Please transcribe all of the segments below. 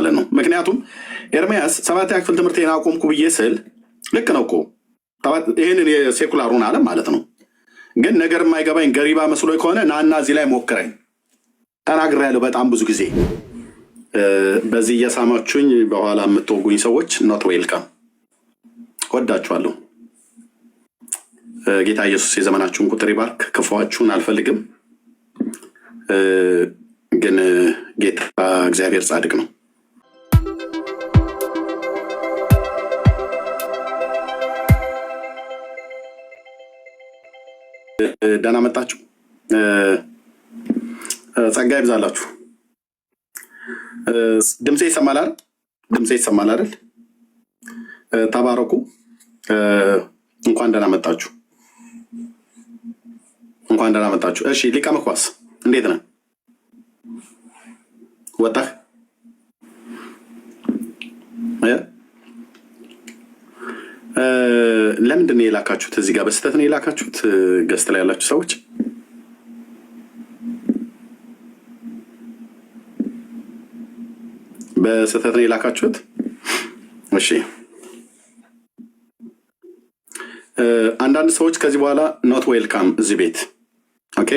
ማለት ነው። ምክንያቱም ኤርሚያስ 7ኛ ክፍል ትምህርቴን አቆምኩ ብዬ ስል ልክ ነው እኮ ይህንን የሴኩላሩን ዓለም ማለት ነው። ግን ነገር የማይገባኝ ገሪባ መስሎ ከሆነ ናና እዚህ ላይ ሞክረኝ ተናግሬያለሁ በጣም ብዙ ጊዜ። በዚህ እየሳማችሁኝ በኋላ የምትወጉኝ ሰዎች ኖት ዌልካም። ወዳችኋለሁ። ጌታ ኢየሱስ የዘመናችሁን ቁጥር ይባርክ። ክፉዋችሁን አልፈልግም፣ ግን ጌታ እግዚአብሔር ጻድቅ ነው። ደህና መጣችሁ። ጸጋ ይብዛላችሁ። ድምጼ ይሰማል አይደል? ድምጼ ይሰማል አይደል? ተባረኩ። እንኳን ደህና መጣችሁ። እንኳን ደህና መጣችሁ። እሺ ሊቀ መኳስ እንዴት ነህ? ወጣህ? ለምንድን ነው የላካችሁት? እዚህ ጋር በስተት ነው የላካችሁት? ገስት ላይ ያላችሁ ሰዎች በስተት ነው የላካችሁት? እሺ አንዳንድ ሰዎች ከዚህ በኋላ ኖት ዌልካም እዚህ ቤት። ኦኬ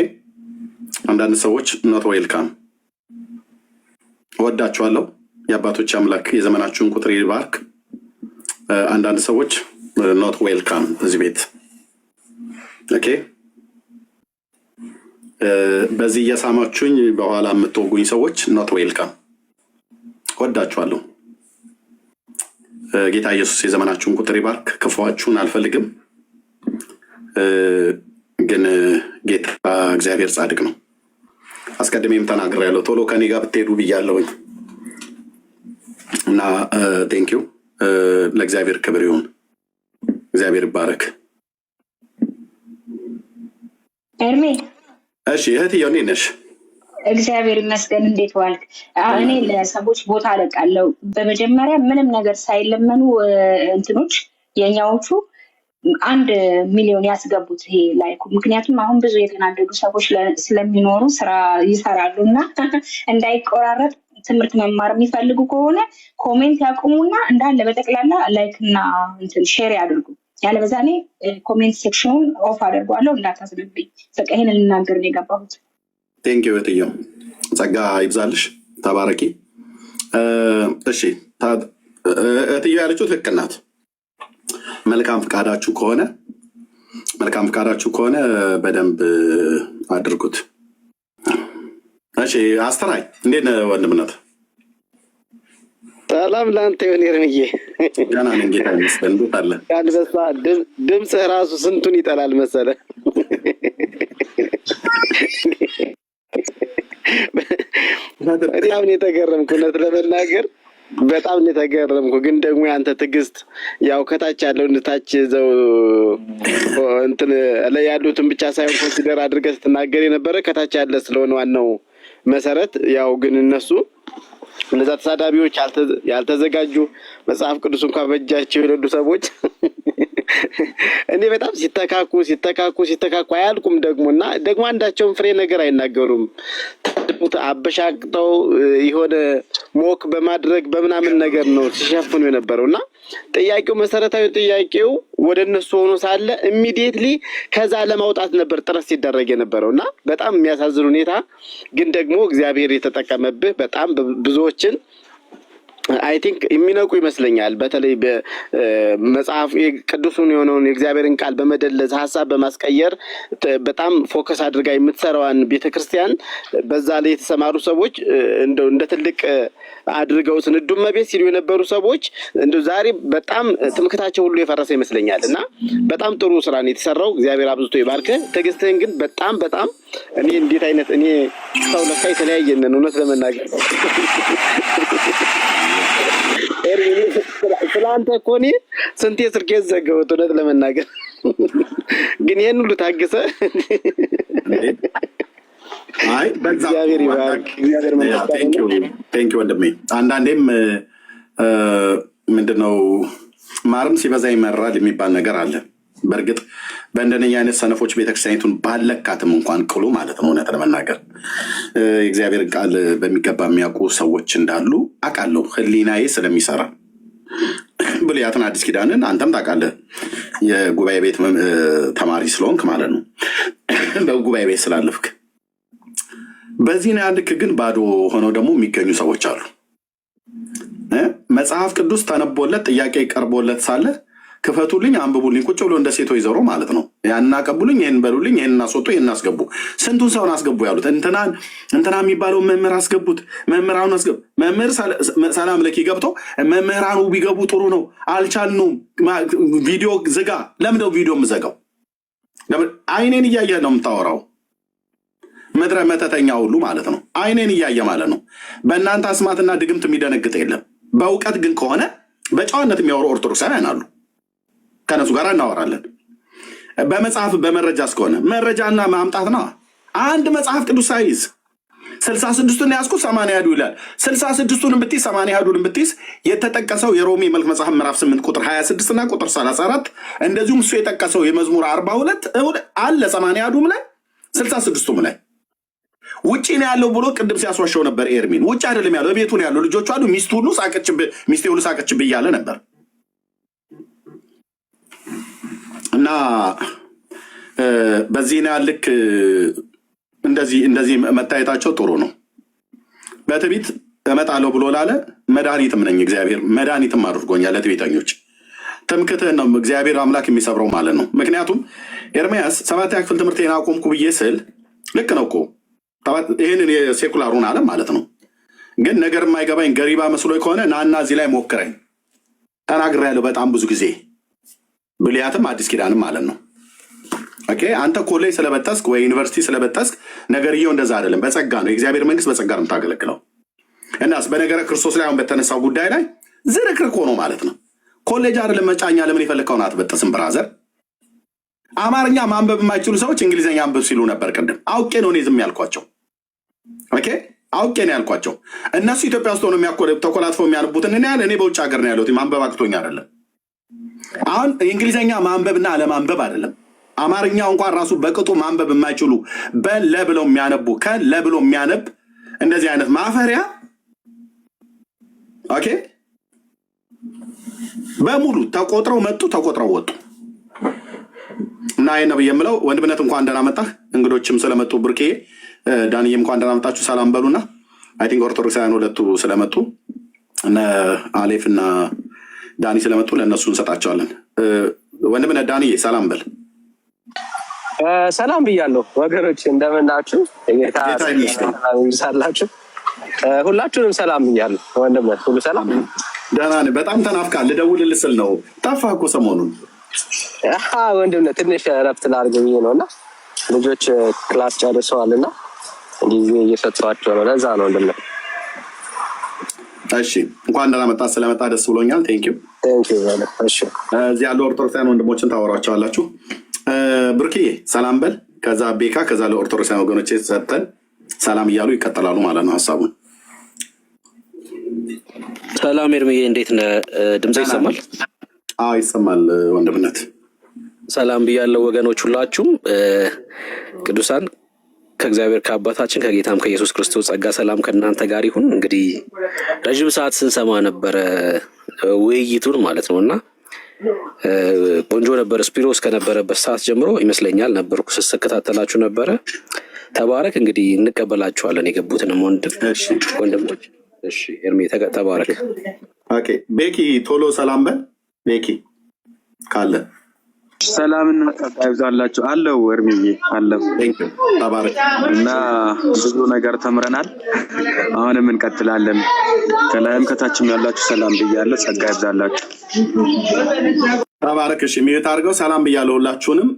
አንዳንድ ሰዎች ኖት ዌልካም። ወዳችኋለሁ። የአባቶች አምላክ የዘመናችሁን ቁጥር ይባርክ። አንዳንድ ሰዎች ኖት ዌልካም እዚህ ቤት። ኦኬ በዚህ እየሳማችሁኝ በኋላ የምትወጉኝ ሰዎች ኖት ዌልካም። ወዳችኋለሁ። ጌታ ኢየሱስ የዘመናችሁን ቁጥር ይባርክ። ክፉዋችሁን አልፈልግም፣ ግን ጌታ እግዚአብሔር ጻድቅ ነው። አስቀድሜም ተናግሬያለሁ። ቶሎ ከኔ ጋር ብትሄዱ ብያለሁኝ እና ቴንኪው። ለእግዚአብሔር ክብር ይሁን። እግዚአብሔር ይባረክ። ኤርሜ እሺ እህትዬው እንዴት ነሽ? እግዚአብሔር ይመስገን። እንዴት ዋልክ? እኔ ለሰዎች ቦታ አለቃለሁ። በመጀመሪያ ምንም ነገር ሳይለመኑ እንትኖች የኛዎቹ 1 ሚሊዮን ያስገቡት ይሄ ላይኩ። ምክንያቱም አሁን ብዙ የተናደዱ ሰዎች ስለሚኖሩ ስራ ይሰራሉ እና እንዳይቆራረጥ ትምህርት መማር የሚፈልጉ ከሆነ ኮሜንት ያቁሙና እንዳለ በጠቅላላ ላይክ እና እንትን ሼር ያድርጉ። ያለበዛ እኔ ኮሜንት ሴክሽኑን ኦፍ አደርጓለሁ። እንዳታስብብኝ። በቃ ይሄንን ልናገር ነው የገባሁት። ቴንኪው እህትዬው፣ ጸጋ ይብዛልሽ፣ ተባረኪ። እሺ እህትዬው ያለችው ትክክል ናት። መልካም ፍቃዳችሁ ከሆነ በደንብ አድርጉት። እሺ አስተራይ እንዴት ነህ ወንድምነት? ሰላም ለአንተ ይሁን ኤርምዬ። ደህና ነኝ ጌታ ይመስገን። እንዴት አለ? አንበሳ ድምፅህ ራሱ ስንቱን ይጠላል መሰለህ። በጣም ነው የተገረምኩ፣ እውነት ለመናገር በጣም ነው የተገረምኩ። ግን ደግሞ ያንተ ትዕግስት ያው ከታች ያለው እንታች ዘው እንትን ላይ ያሉትን ብቻ ሳይሆን ኮንሲደር አድርገህ ስትናገር የነበረ ከታች ያለ ስለሆነ ዋናው መሰረት ያው ግን እነሱ እነዛ ተሳዳቢዎች ያልተዘጋጁ መጽሐፍ ቅዱስ እንኳን በእጃቸው የሌሉ ሰዎች እኔ በጣም ሲተካኩ አያልቁም። ደግሞና ደግሞ አንዳቸውም ፍሬ ነገር አይናገሩም። አበሻቅጠው የሆነ ሞክ በማድረግ በምናምን ነገር ነው ሲሸፍኑ የነበረውና ጥያቄው መሰረታዊ ጥያቄው ወደ እነሱ ሆኖ ሳለ ኢሚዲየትሊ ከዛ ለማውጣት ነበር ጥረት ሲደረግ የነበረውና በጣም የሚያሳዝን ሁኔታ ግን ደግሞ እግዚአብሔር የተጠቀመብህ በጣም ብዙዎችን አይ ቲንክ የሚነቁ ይመስለኛል። በተለይ በመጽሐፍ ቅዱሱን የሆነውን የእግዚአብሔርን ቃል በመደለዝ ሐሳብ በማስቀየር በጣም ፎከስ አድርጋ የምትሰራዋን ቤተክርስቲያን በዛ ላይ የተሰማሩ ሰዎች እንደ ትልቅ አድርገው ስንዱም መቤት ሲሉ የነበሩ ሰዎች ዛሬ በጣም ትምክታቸው ሁሉ የፈረሰ ይመስለኛልና በጣም ጥሩ ስራ ነው የተሰራው። እግዚአብሔር አብዝቶ ይባርክ። ትዕግስትህን ግን በጣም እኔ እንዴት አይነት እኔ ሰው ለካ የተለያየ ነን እውነት ለመናገር ስላንተ እኮ እኔ ስንቴ ስልኬን ዘጋሁት እውነት ለመናገር ግን ይሄን ሁሉ ታግሰ አይ በእግዚአብሔር ይባርክ። ቴንኪው ወንድሜ። አንዳንዴም ምንድነው ማርም ሲበዛ ይመራል የሚባል ነገር አለ። በእርግጥ በእንደነኛ አይነት ሰነፎች ቤተክርስቲያኒቱን ባለካትም እንኳን ቅሉ ማለት ነው። እውነት ለመናገር የእግዚአብሔርን ቃል በሚገባ የሚያውቁ ሰዎች እንዳሉ አውቃለሁ፣ ህሊናዬ ስለሚሰራ ብሉያትን አዲስ ኪዳንን አንተም ታውቃለህ፣ የጉባኤ ቤት ተማሪ ስለሆንክ ማለት ነው፣ በጉባኤ ቤት ስላለፍክ። በዚህ ነው ልክ ግን ባዶ ሆነው ደግሞ የሚገኙ ሰዎች አሉ። መጽሐፍ ቅዱስ ተነቦለት ጥያቄ ቀርቦለት ሳለ ክፈቱልኝ አንብቡልኝ ቁጭ ብሎ እንደ ሴቶች ዘሮ ማለት ነው። ያንን አቀብሉኝ፣ ይህን በሉልኝ፣ ይህን እናስወጡ፣ ይህን አስገቡ። ስንቱን ሰውን አስገቡ ያሉት እንትና የሚባለው መምህር አስገቡት፣ መምህራኑ አስገቡ። መምህር ሰላም ለኪ ገብቶ መምህራኑ ቢገቡ ጥሩ ነው፣ አልቻልነውም፣ ቪዲዮ ዝጋ። ለምንድነው ቪዲዮ የምዘጋው? አይኔን እያየ ነው የምታወራው። ምድረ መተተኛ ሁሉ ማለት ነው። አይኔን እያየ ማለት ነው። በእናንተ አስማትና ድግምት የሚደነግጥ የለም። በእውቀት ግን ከሆነ በጨዋነት የሚያወሩ ኦርቶዶክሳውያን አሉ። ከነሱ ጋር እናወራለን። በመጽሐፍ በመረጃ እስከሆነ መረጃና ማምጣት ነው። አንድ መጽሐፍ ቅዱስ ሳይዝ 66ቱን ያዝኩ 80 ያዱ ይላል። 66ቱን ብትይዝ 80 ያዱን ብትይዝ የተጠቀሰው የሮሜ መልክ መጽሐፍ ምዕራፍ 8 ቁጥር 26 እና ቁጥር 34 እንደዚሁም እሱ የጠቀሰው የመዝሙር 42 አለ 80 ያዱም ላይ 66ቱም ላይ ውጪ ነው ያለው ብሎ ቅድም ሲያስዋሸው ነበር ኤርሚን። ውጪ አይደለም ያለው፣ ቤቱ ነው ያለው። ልጆቹ አሉ፣ ሚስቱ ሁሉ ሳቀችብህ፣ ሚስቴ ሁሉ ሳቀችብህ እያለ ነበር። እና በዚህ ነው ልክ እንደዚህ መታየታቸው ጥሩ ነው። በትዕቢት እመጣለሁ ብሎ ላለ መድኃኒትም ነኝ እግዚአብሔር መድኃኒትም አድርጎኛል ለትዕቢተኞች። ትምክህትህን ነው እግዚአብሔር አምላክ የሚሰብረው ማለት ነው። ምክንያቱም ኤርምያስ 7ኛ ክፍል ትምህርቴን አቆምኩ ብዬ ስል ልክ ነው እኮ ይህንን የሴኩላሩን ዓለም ማለት ነው። ግን ነገር የማይገባኝ ገሪባ መስሎ ከሆነ ናና እዚህ ላይ ሞክረኝ። ተናግሬያለሁ በጣም ብዙ ጊዜ ብሉያትም አዲስ ኪዳንም ማለት ነው። ኦኬ አንተ ኮሌጅ ስለበጠስክ ወይ ዩኒቨርሲቲ ስለበጠስክ ነገርየው እንደዛ አይደለም። በጸጋ ነው፣ የእግዚአብሔር መንግስት በጸጋ ነው የምታገለግለው። እናስ በነገረ ክርስቶስ ላይ አሁን በተነሳው ጉዳይ ላይ ዝርክርክ ሆኖ ማለት ነው። ኮሌጅ አይደለም መጫኛ። ለምን የፈለግከውን አትበጠስም ብራዘር? አማርኛ ማንበብ የማይችሉ ሰዎች እንግሊዝኛ አንብብ ሲሉ ነበር ቅድም። አውቄ ነው እኔ ዝም ያልኳቸው። ኦኬ አውቄ ነው ያልኳቸው። እነሱ ኢትዮጵያ ውስጥ ሆነው ተኮላትፈው የሚያነቡትን እኔ በውጭ ሀገር ነው ያለሁት። ማንበብ አቅቶኝ አይደለም። አሁን የእንግሊዝኛ ማንበብና አለማንበብ አይደለም። አማርኛ እንኳን ራሱ በቅጡ ማንበብ የማይችሉ በለብለው የሚያነቡ ከለብለው የሚያነብ እንደዚህ አይነት ማፈሪያ ኦኬ በሙሉ ተቆጥረው መጡ፣ ተቆጥረው ወጡ። እና ይሄ ነው የምለው። ወንድምነት እንኳን ደህና መጣህ። እንግዶችም ስለመጡ ብርቄ ዳንዬም እንኳን ደህና መጣችሁ። ሰላም በሉና አይ ቲንክ ኦርቶዶክሳውያን ሁለቱ ስለመጡ እነ አሌፍ እና ዳኒ ስለመጡ ለእነሱ እንሰጣቸዋለን። ወንድምነት ዳንዬ ሰላም በል። ሰላም ብያለሁ ወገኖች፣ እንደምናችሁ? ጌታ ይመስገን። ሁላችሁንም ሰላም ብያለሁ። ወንድምነት ሁሉ ሰላም? ደህና ነኝ። በጣም ተናፍቃል። ልደውልልህ ስል ነው። ጠፋህ እኮ ሰሞኑን። ወንድምነት ትንሽ እረፍት ላድርግ ብዬ ነው እና ልጆች ክላስ ጨርሰዋል እና ጊዜ እየሰጧቸው ነው። ለዛ ነው ወንድምነት። እሺ እንኳን ደህና መጣህ። ስለመጣ ደስ ብሎኛል። ቴንኪው። እሺ እዚህ ያሉ ኦርቶዶክሳውያን ወንድሞችን ታወሯቸዋላችሁ። ብርክዬ ሰላም በል። ከዛ ቤካ ከዛ ለኦርቶዶክሳውያን ወገኖች ሰጠን ሰላም እያሉ ይቀጥላሉ ማለት ነው ሀሳቡን። ሰላም ኤርምዬ፣ እንዴት ነህ? ድምጽ ይሰማል? አዎ ይሰማል ወንድምነት። ሰላም ብያለሁ ወገኖች ሁላችሁም። ቅዱሳን ከእግዚአብሔር ከአባታችን ከጌታም ከኢየሱስ ክርስቶስ ጸጋ ሰላም ከእናንተ ጋር ይሁን። እንግዲህ ረዥም ሰዓት ስንሰማ ነበረ ውይይቱን ማለት ነው እና ቆንጆ ነበር። ስፒሮስ ከነበረበት ሰዓት ጀምሮ ይመስለኛል ነበርኩ ስከታተላችሁ ነበረ። ተባረክ። እንግዲህ እንቀበላችኋለን የገቡትንም ወንድሞች። እሺ ኤርሜ ተባረክ። ኦኬ ቤኪ ቶሎ ሰላም በል ቤኪ ካለ ሰላምና ጸጋ ይብዛላችሁ። አለው እርምዬ አለው ተባረክ። እና ብዙ ነገር ተምረናል፣ አሁንም እንቀጥላለን። ከላይም ከታችም ያላችሁ ሰላም ብያለሁ። ጸጋ ይብዛላችሁ። ተባረክ። እሺ ሚዩት አድርገው። ሰላም ብያለሁ ሁላችሁንም።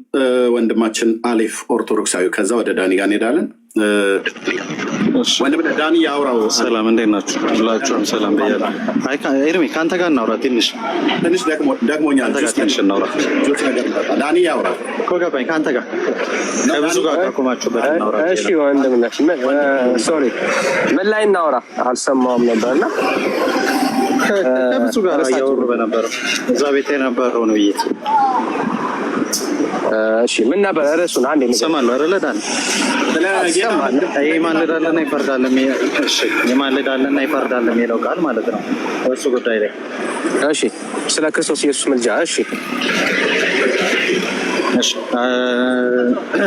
ወንድማችን አሌፍ ኦርቶዶክሳዊ፣ ከዛ ወደ ዳኒ ጋር እንሄዳለን። ወንድም ዳኒ ያውራው። ሰላም እንዴት ናችሁ? ሁላችሁም ሰላም ብያለሁ። አይ ኤርሚ ከአንተ ጋር እናውራ። ትንሽ ደግሞኛል። ትንሽ እናውራ። ዳኒ ያውራ እኮ ገባኝ። ከአንተ ጋር ከብዙ ጋር ካቆማችሁበት እናውራ። እሺ ወንድምነት ሶሪ ምን ላይ እናውራ? አልሰማሁም ነበርና ከብዙ ጋር እያወሩ በነበረው እዛ ቤት የነበረውን ውይይት እሺ ምን ነበር ርዕሱን አንዴ ሰማሉ አይደለ ዳን ይማልዳልና ይፈርዳል። እሺ ይማልዳልና ይፈርዳል የሚለው ቃል ማለት ነው እሱ ጉዳይ ላይ። እሺ ስለ ክርስቶስ ኢየሱስ ምልጃ። እሺ እሺ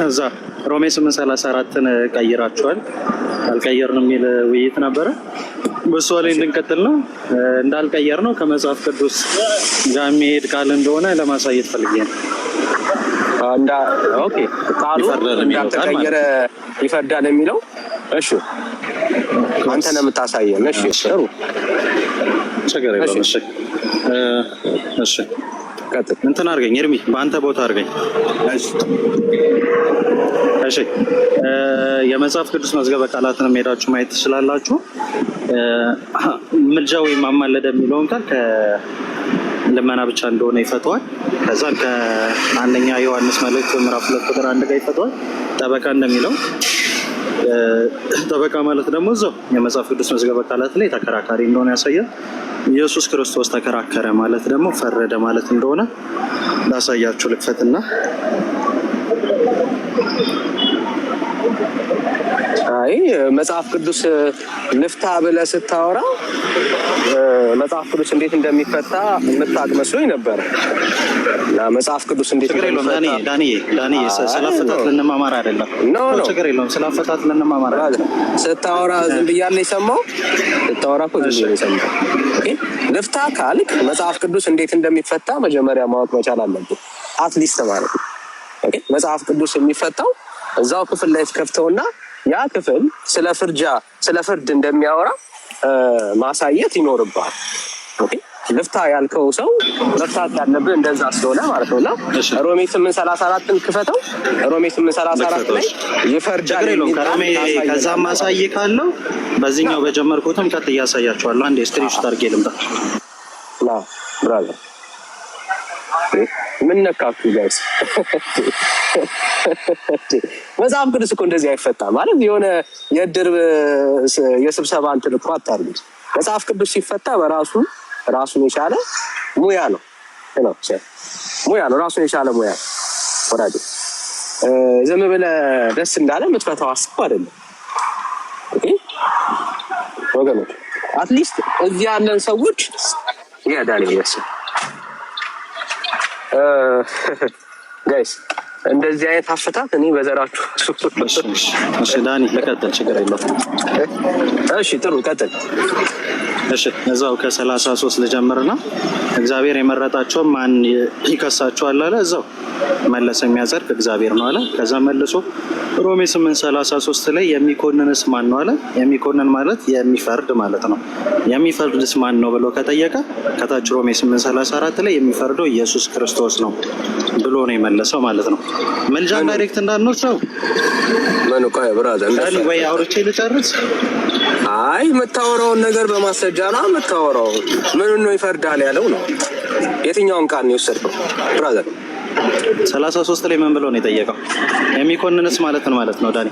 እዛ ሮሜ 8:34ን ቀይራችኋል አልቀየርንም የሚል ውይይት ነበረ። በሱ ላይ እንድንቀጥል ነው። እንዳልቀየር ነው ከመጽሐፍ ቅዱስ ጋር የሚሄድ ቃል እንደሆነ ለማሳየት ፈልጌ ነው። ኦኬ ቃሉ እንዳልተቀየረ ይፈርዳል የሚለው። እሺ አንተ ነው የምታሳየን። እሺ ጥሩ ችግር የለውም። እሺ እሺ እንትን አድርገኝ ኤርሚ፣ በአንተ ቦታ አድርገኝ። እሺ የመጽሐፍ ቅዱስ መዝገበ ቃላትን ሄዳችሁ ማየት ትችላላችሁ። ምልጃ ወይም ማማለድ የሚለውን ቃል ከልመና ብቻ እንደሆነ ይፈተዋል። ከዛ ከአንደኛ ዮሐንስ መልእክት ምዕራፍ 2 ቁጥር 1 ጋር ይፈተዋል። ጠበቃ እንደሚለው ጠበቃ ማለት ደግሞ እዛው የመጽሐፍ ቅዱስ መዝገበ ቃላት ላይ ተከራካሪ እንደሆነ ያሳያል። ኢየሱስ ክርስቶስ ተከራከረ ማለት ደግሞ ፈረደ ማለት እንደሆነ ላሳያችሁ ልክፈትና አይ መጽሐፍ ቅዱስ ልፍታ ብለህ ስታወራ መጽሐፍ ቅዱስ እንዴት እንደሚፈታ የምታውቅ መስሎኝ ነበር። መጽሐፍ ቅዱስ እንዴት እንደሚፈታ ዳንዬ ስለፈታት ልንማማር አይደለም። ችግር የለውም። ስለፈታት ልንማማር አይደለም። ስታወራ ዝም ብያለሁ የሰማው። ስታወራ እኮ ዝም ብያለሁ የሰማው። ልፍታ ካልክ መጽሐፍ ቅዱስ እንዴት እንደሚፈታ መጀመሪያ ማወቅ መቻል አለብን። አትሊስት ማለት ነው። መጽሐፍ ቅዱስ የሚፈታው እዛው ክፍል ላይ ከፍተውና ያ ክፍል ስለ ፍርድ እንደሚያወራ ማሳየት ይኖርባል። ኦኬ ልፍታ ያልከው ሰው መፍታት ያለብህ እንደዛ ስለሆነ ማለት ነውና ሮሜ 8:34ን ክፈተው። ሮሜ 8:34 ላይ ይፈርዳል ነው። ከዛም ማሳይ ካለው በዚህኛው በጀመርኩትም ቀጥ እያሳያችኋለሁ። አንዴ ስክሪንሾት አድርጌ ልምጣ። ብራዘር ምን ነካችሁ ጋይስ? መጽሐፍ ቅዱስ እኮ እንደዚህ አይፈታም ማለት የሆነ የእድር የስብሰባ እንትን እኮ አታርጉት። መጽሐፍ ቅዱስ ሲፈታ በራሱ ራሱን የቻለ ሙያ ነው ራሱን የቻለ ሙያ ነው። ወራጅ ዝም ብለህ ደስ እንዳለ የምትፈታው ሀሳብ አይደለም ወገኖች። አትሊስት እዚህ ያለን ሰዎች ያዳን ይያስ ጋይስ እንደዚህ አይነት አፈታት እኔ በዘራችሁ። እሺ ዳኒ ለቀጥል፣ ችግር የለውም። እሺ ጥሩ ቀጥል። እሺ እዛው ከ33 ልጀምርና እግዚአብሔር የመረጣቸው ማን ይከሳቸዋል አለ። እዛው መለሰ የሚያጸድቅ እግዚአብሔር ነው አለ። ከዛ መልሶ ሮሜ 8:33 ላይ የሚኮንንስ ማን ነው አለ። የሚኮንን ማለት የሚፈርድ ማለት ነው። የሚፈርድስ ማን ነው ብሎ ከጠየቀ ከታች ሮሜ 8:34 ላይ የሚፈርደው ኢየሱስ ክርስቶስ ነው ብሎ ነው የመለሰው ማለት ነው። መልጃን ዳይሬክት እንዳንወስደው ምን ቆይ ብራዘር እንዳለ ወይ አውርቼ ልጨርስ። አይ የምታወራውን ነገር በማስረጃ ነው የምታወራው። ምን ነው ይፈርዳል ያለው ነው። የትኛውን ቃል ነው የወሰድከው ብራዘር? 33 ላይ ምን ብሎ ነው የጠየቀው? የሚኮንንስ ማለት ነው ማለት ነው ዳኒ።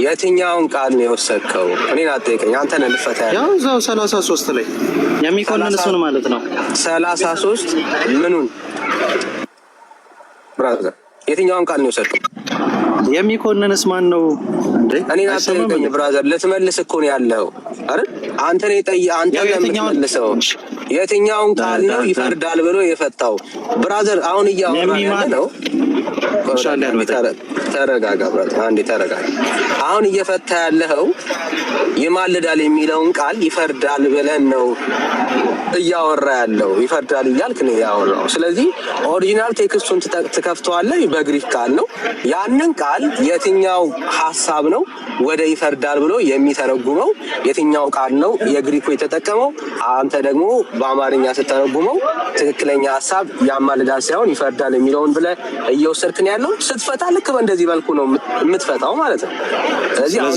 የትኛውን ቃል ነው የወሰድከው? እኔን አትጠይቀኝ፣ አንተ ነህ ልፈታ ያለው። ያው እዛው 33 ላይ የሚኮንንስ ምን ማለት ነው? 33 ምኑን ብራዘር? የትኛውን ቃል ነው የወሰድከው? የሚኮንንስ ማን ነው እንዴ? እኔን አትጠይቀኝ ብራዘር፣ ልትመልስ እኮ ነው ያለው አይደል? አንተ ነው የምትመልሰው። የትኛውን ቃል ነው ይፈርዳል ብሎ የፈታው? ብራዘር አሁን እያወራን ያለ ነው። ተረጋጋ ብራዘር፣ አንዴ ተረጋጋ። አሁን እየፈታ ያለው ይማልዳል የሚለውን ቃል ይፈርዳል ብለን ነው እያወራ ያለው። ይፈርዳል እያልክ ነው ያወራው። ስለዚህ ኦሪጂናል ቴክስቱን ትከፍተዋለህ። በግሪክ ቃል ነው። ያንን ቃል የትኛው ሀሳብ ነው ወደ ይፈርዳል ብሎ የሚተረጉመው? የትኛው ቃል ነው የግሪኩ የተጠቀመው? አንተ ደግሞ በአማርኛ ስትተረጉመው ትክክለኛ ሀሳብ ያማልዳል ሳይሆን ይፈርዳል የሚለውን ብለህ እየወሰድክ ነው ያለው። ስትፈታ ልክ በእንደዚህ መልኩ ነው የምትፈታው ማለት ነው። ስለዚህ አሁን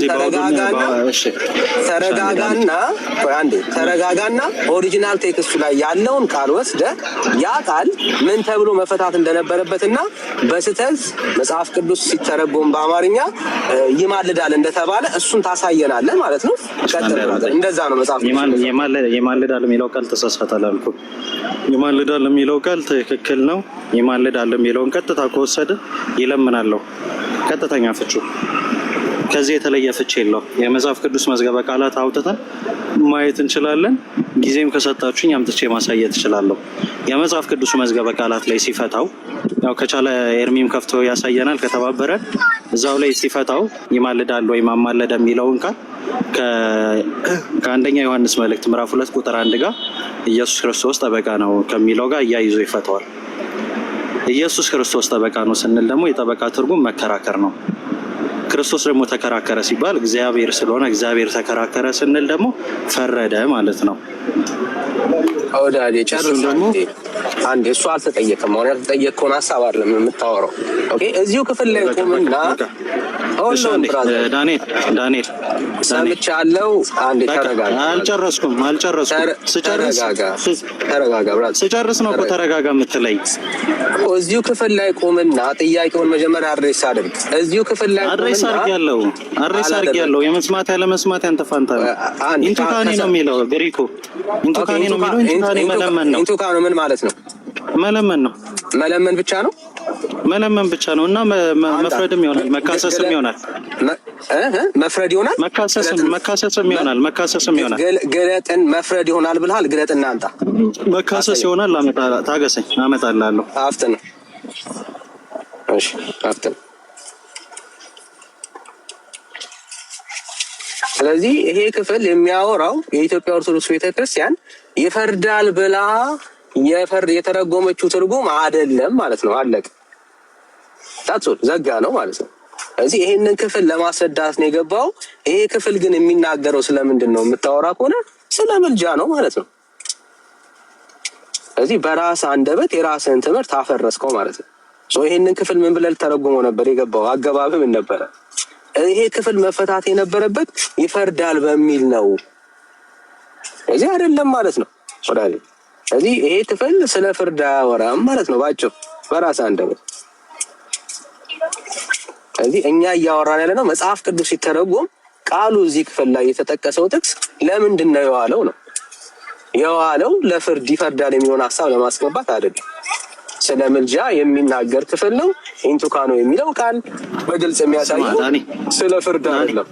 ተረጋጋና ኦሪጂናል ኮንቴክስቱ ላይ ያለውን ቃል ወስደ ያ ቃል ምን ተብሎ መፈታት እንደነበረበትና በስተት መጽሐፍ ቅዱስ ሲተረጎም በአማርኛ ይማልዳል እንደተባለ እሱን ታሳየናለህ ማለት ነው። እንደዛ ነው መጽሐፍ ይማልዳል የሚለው ቃል ተሳሳታል አልኩ። ይማልዳል የሚለው ቃል ትክክል ነው። ይማልዳል የሚለውን ቀጥታ ከወሰደ ይለምናለሁ ቀጥተኛ ፍቹ ከዚህ የተለየ ፍቺ የለው። የመጽሐፍ ቅዱስ መዝገበ ቃላት አውጥተን ማየት እንችላለን። ጊዜም ከሰጣችሁኝ አምጥቼ ማሳየት እችላለሁ። የመጽሐፍ ቅዱስ መዝገበ ቃላት ላይ ሲፈታው ያው ከቻለ ኤርሚም ከፍቶ ያሳየናል ከተባበረ እዛው ላይ ሲፈታው ይማልዳል ወይ ማማለደ የሚለውን ቃል ከአንደኛ ዮሐንስ መልእክት ምዕራፍ 2 ቁጥር 1 ጋር ኢየሱስ ክርስቶስ ጠበቃ ነው ከሚለው ጋር እያይዞ ይፈታዋል። ኢየሱስ ክርስቶስ ጠበቃ ነው ስንል ደግሞ የጠበቃ ትርጉም መከራከር ነው። ክርስቶስ ደግሞ ተከራከረ ሲባል እግዚአብሔር ስለሆነ እግዚአብሔር ተከራከረ ስንል ደግሞ ፈረደ ማለት ነው። አውዳዴ ጨርስ ደግሞ አንዴ እሱ አልተጠየቀም። አሁን ያልተጠየቀውን ሀሳብ አይደለም የምታወራው። ኦኬ እዚሁ ክፍል ላይ ቆምና ዳንኤል ሰምቻለሁ። አንዴ ተረጋጋ። አልጨረስኩም። ስጨርስ ነው እኮ ተረጋጋ የምትለኝ። እዚሁ ክፍል ላይ ቆምና ጥያቄውን መጀመሪያ አድሬስ አድርግ። እዚሁ ክፍል ላይ አድሬስ አድርጌያለሁ። የመስማት ያለ መስማት ያንተ ፋንታ ነው። ኢንቱካኒ ነው የሚለው ግሪኩ። ኢንቱካኒ ነው የሚለው። ኢንቱካኒ መለመን ነው። ኢንቱካኒ ምን ማለት ነው? መለመን ነው። መለመን ብቻ ነው። መለመን ብቻ ነው እና መፍረድም ይሆናል፣ መካሰስም ይሆናል። መፍረድ ይሆናል፣ መካሰስም ይሆናል። ግለጥን መፍረድ ይሆናል ብለሃል። ግለጥና አንጣ መካሰስ ይሆናል። ታገሰኝ፣ አመጣልሃለሁ። አፍጥን። እሺ አፍጥን። ስለዚህ ይሄ ክፍል የሚያወራው የኢትዮጵያ ኦርቶዶክስ ቤተክርስቲያን ይፈርዳል ብላ የተረጎመችው ትርጉም አይደለም ማለት ነው። አለቀ። ታጽል ዘጋ ነው ማለት ነው። ስለዚህ ይሄንን ክፍል ለማስረዳት ነው የገባው። ይሄ ክፍል ግን የሚናገረው ስለምንድን ነው የምታወራ ከሆነ ስለ ምልጃ ነው ማለት ነው። ስለዚህ በራስ አንደበት የራስህን ትምህርት አፈረስከው ማለት ነው። ይሄንን ክፍል ምን ብለህ ልተረጉመው ነበር የገባው? አገባብ ምን ነበረ? ይሄ ክፍል መፈታት የነበረበት ይፈርዳል በሚል ነው። እዚህ አይደለም ማለት ነው። ስለዚህ ይሄ ክፍል ስለ ፍርድ አያወራም ማለት ነው ባጭሩ በራስ አንደበት። ስለዚህ እኛ እያወራን ያለ ነው መጽሐፍ ቅዱስ ሲተረጎም ቃሉ እዚህ ክፍል ላይ የተጠቀሰው ጥቅስ ለምንድን ነው የዋለው ነው የዋለው ለፍርድ ይፈርዳል የሚሆን ሀሳብ ለማስገባት አይደለም። ስለ ምልጃ የሚናገር ክፍል ነው። ኢንቱካኖ የሚለው ቃል በግልጽ የሚያሳየው ስለ ፍርድ አይደለም።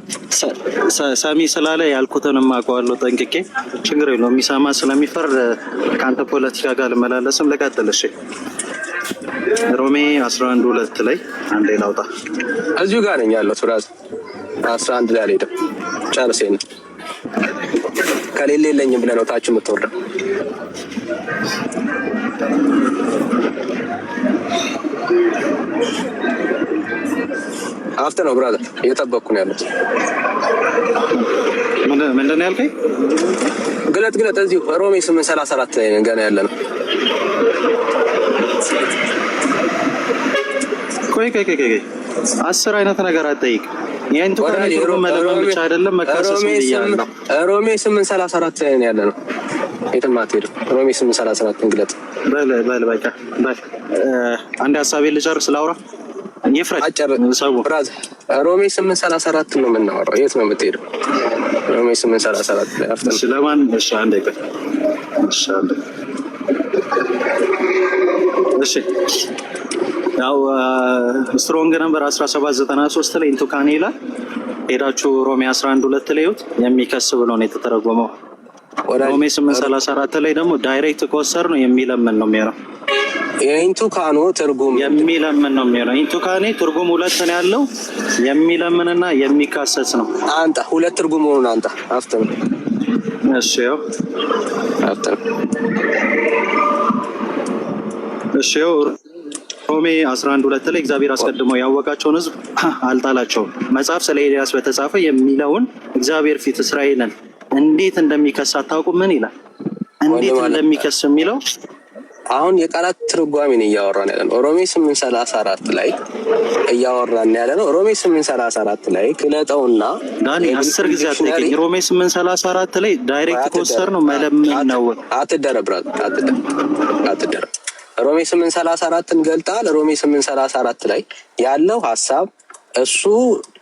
ሰሚ ስላለ ያልኩትን አውቀዋለሁ ጠንቅቄ። ችግር የለውም። የሚሰማ ስለሚፈርድ ከአንተ ፖለቲካ ጋር ልመላለስም ልቀጥል። እሺ ሮሜ 11:2 ላይ አንዴ ላውጣ። እዚሁ ጋር ነኝ ያለው ፍራዝ 11 ላይ አልሄድም። ጨርሴን ከሌለ የለኝም ብለህ ነው ታች የምትወርደው። አፍተ ነው ብራዘር፣ እየጠበቅኩ ነው ያሉት። ምንድን ነው ያልከኝ? ግለጥ እዚሁ ሮሜ 8:34 ላይ ገና ያለ ነው። ቆይ 10 አይነት ነገር አትጠይቅ። የአንቱ ከነገሩ መለመን ብቻ አይደለም መካሰስም ይያለው። ሮሜ 8:34 ላይ ያለ ነው። የትም አትሄድም። ሮሜ 8:34 እንግለጥ። በል በቃ አንድ ሀሳቤን ልጨርስ ላውራ። ይፍረድ ሰው ብራዝ ሮሜ 8:34 ነው የምናወራው። የት ነው የምትሄደው? ሮሜ 8:34 ላይ አፍተን ስለማን? እሺ አንዴ ቆይ። እሺ ያው ስትሮንግ ነምበር 1793 ላይ ኢንቱካኒ ይላል። ሄዳችሁ ሮሜ 11:2 ላይ ይሁት የሚከስ ብሎ ነው የተተረጎመው። ሮሜ 8:34 ላይ ደግሞ ዳይሬክት ኮሰር ነው የሚለምን ነው የሚለው። የኢንቱካኖ ትርጉም የሚለምን ነው የሚለው። ኢንቱካኒ ትርጉም ሁለት ነው ያለው፣ የሚለምንና የሚካሰስ ነው። አንተ ሁለት ትርጉም ሆኖ አንተ አፍተን እሺ ያው አፍተን እሺ ያው ሮሜ 11:2 ላይ እግዚአብሔር አስቀድሞ ያወቃቸውን ሕዝብ አልጣላቸውም። መጽሐፍ ስለ ኤልያስ በተጻፈ የሚለውን እግዚአብሔር ፊት እስራኤልን እንዴት እንደሚከስ አታውቁም? ምን ይላል? እንዴት እንደሚከስ የሚለው አሁን የቃላት ትርጓሜን እያወራን ያለ ነው። ሮሜ 8:34 ላይ እያወራን ያለ ነው። ሮሜ 8:34 ላይ ግለጠውና ዳኒ 10 ጊዜ አትጠይቀኝ። ሮሜ 8:34 ላይ ዳይሬክት ኮስተር ነው መለመን ነው። አትደረብራት አትደረ ሮሜ 8:34ን ገልጣል። ሮሜ 8:34 ላይ ያለው ሐሳብ እሱ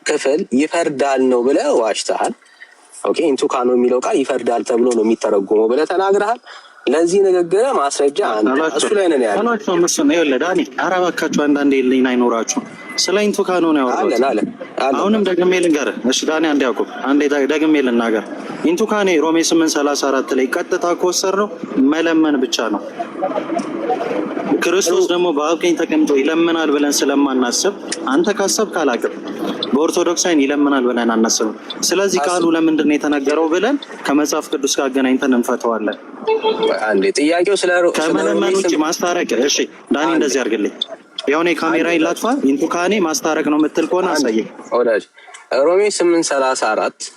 ክፍል ይፈርዳል ነው ብለህ ዋሽተሃል። ኦኬ ኢንቱ ካኖ የሚለው ቃል ይፈርዳል ተብሎ ነው የሚተረጎመው ብለህ ተናግረሃል። ለዚህ ንግግር ማስረጃ እሱ ላይ ነው ያለው። አላችሁ መስነ ይወለ ዳኒ አራባካችሁ አንዳንዴ የለኝና አይኖራችሁ ስለ ኢንቱ ካኖ ነው ያወራው። አሁንም ደግሜ ልንገርህ። እሺ ዳኒ አንዴ ያውቁ አንዴ ደግሜ ልናገር። ኢንቱ ካኔ ሮሜ 8:34 ላይ ቀጥታ ኮስተር ነው መለመን ብቻ ነው። ክርስቶስ ደግሞ በአብ ቀኝ ተቀምጦ ይለምናል ብለን ስለማናስብ አንተ ካሰብ ካላቅም በኦርቶዶክሳይን ይለምናል ብለን አናስብ። ስለዚህ ቃሉ ለምንድን ነው የተነገረው ብለን ከመጽሐፍ ቅዱስ ጋር አገናኝተን እንፈተዋለን። አንዴ ጥያቄው ስለ ከመለመን ውጭ ማስታረቅ። እሺ ዳኒ እንደዚህ አድርግልኝ። የሆነ ካሜራ ይላጥፋ። ኢንቱ ካኔ ማስታረቅ ነው የምትል ከሆነ አሳየኝ። ወዳጅ ሮሜ 8:34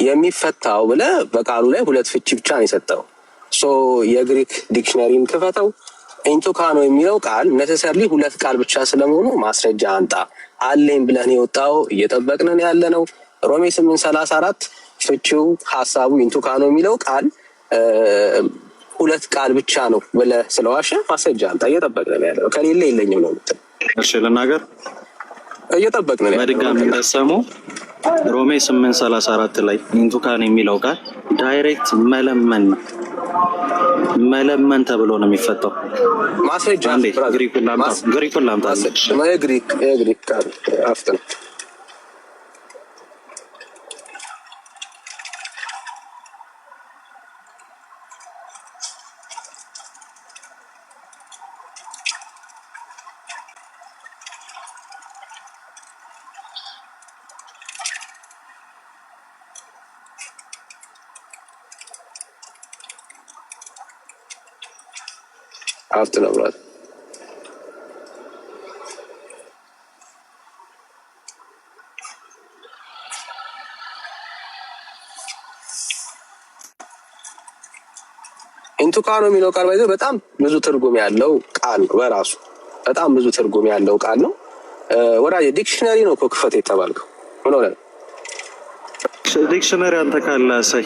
የሚፈታው ብለህ በቃሉ ላይ ሁለት ፍቺ ብቻ ነው የሰጠው። የግሪክ ዲክሽነሪን ክፈተው። ኢንቱ ካኖ የሚለው ቃል ነሰሰርሊ ሁለት ቃል ብቻ ስለመሆኑ ማስረጃ አንጣ አለኝ ብለን የወጣው እየጠበቅንን ያለ ነው። ሮሜ 8:34 ፍቺው ሐሳቡ ኢንቱ ካኖ የሚለው ቃል ሁለት ቃል ብቻ ነው ብለህ ስለዋሸ ማስረጃ አንጣ እየጠበቅንን ያለ ነው። ከሌለ የለኝም ነው የምትል። እሺ ልናገር እየጠበቅንን ያለ በድጋሚ እንደሰሙ ሮሜ 8:34 ላይ ኢንቱ ካኖ የሚለው ቃል ዳይሬክት መለመን ተብሎ ነው የሚፈታው። ማስረጃ አንዴ ግሪኩን ላምጣ ግሪክ ቃል አፍጥን after the blood. ኢንቱ ካኖ የሚለው ቃል ባይዘው በጣም ብዙ ትርጉም ያለው ቃል ነው። በራሱ በጣም ብዙ ትርጉም ያለው ቃል ነው። ወራጅ ዲክሽነሪ ነው እኮ ክፈት የተባልከው ምን ሆነ? ዲክሽነሪ አንተ ካለ ሳይ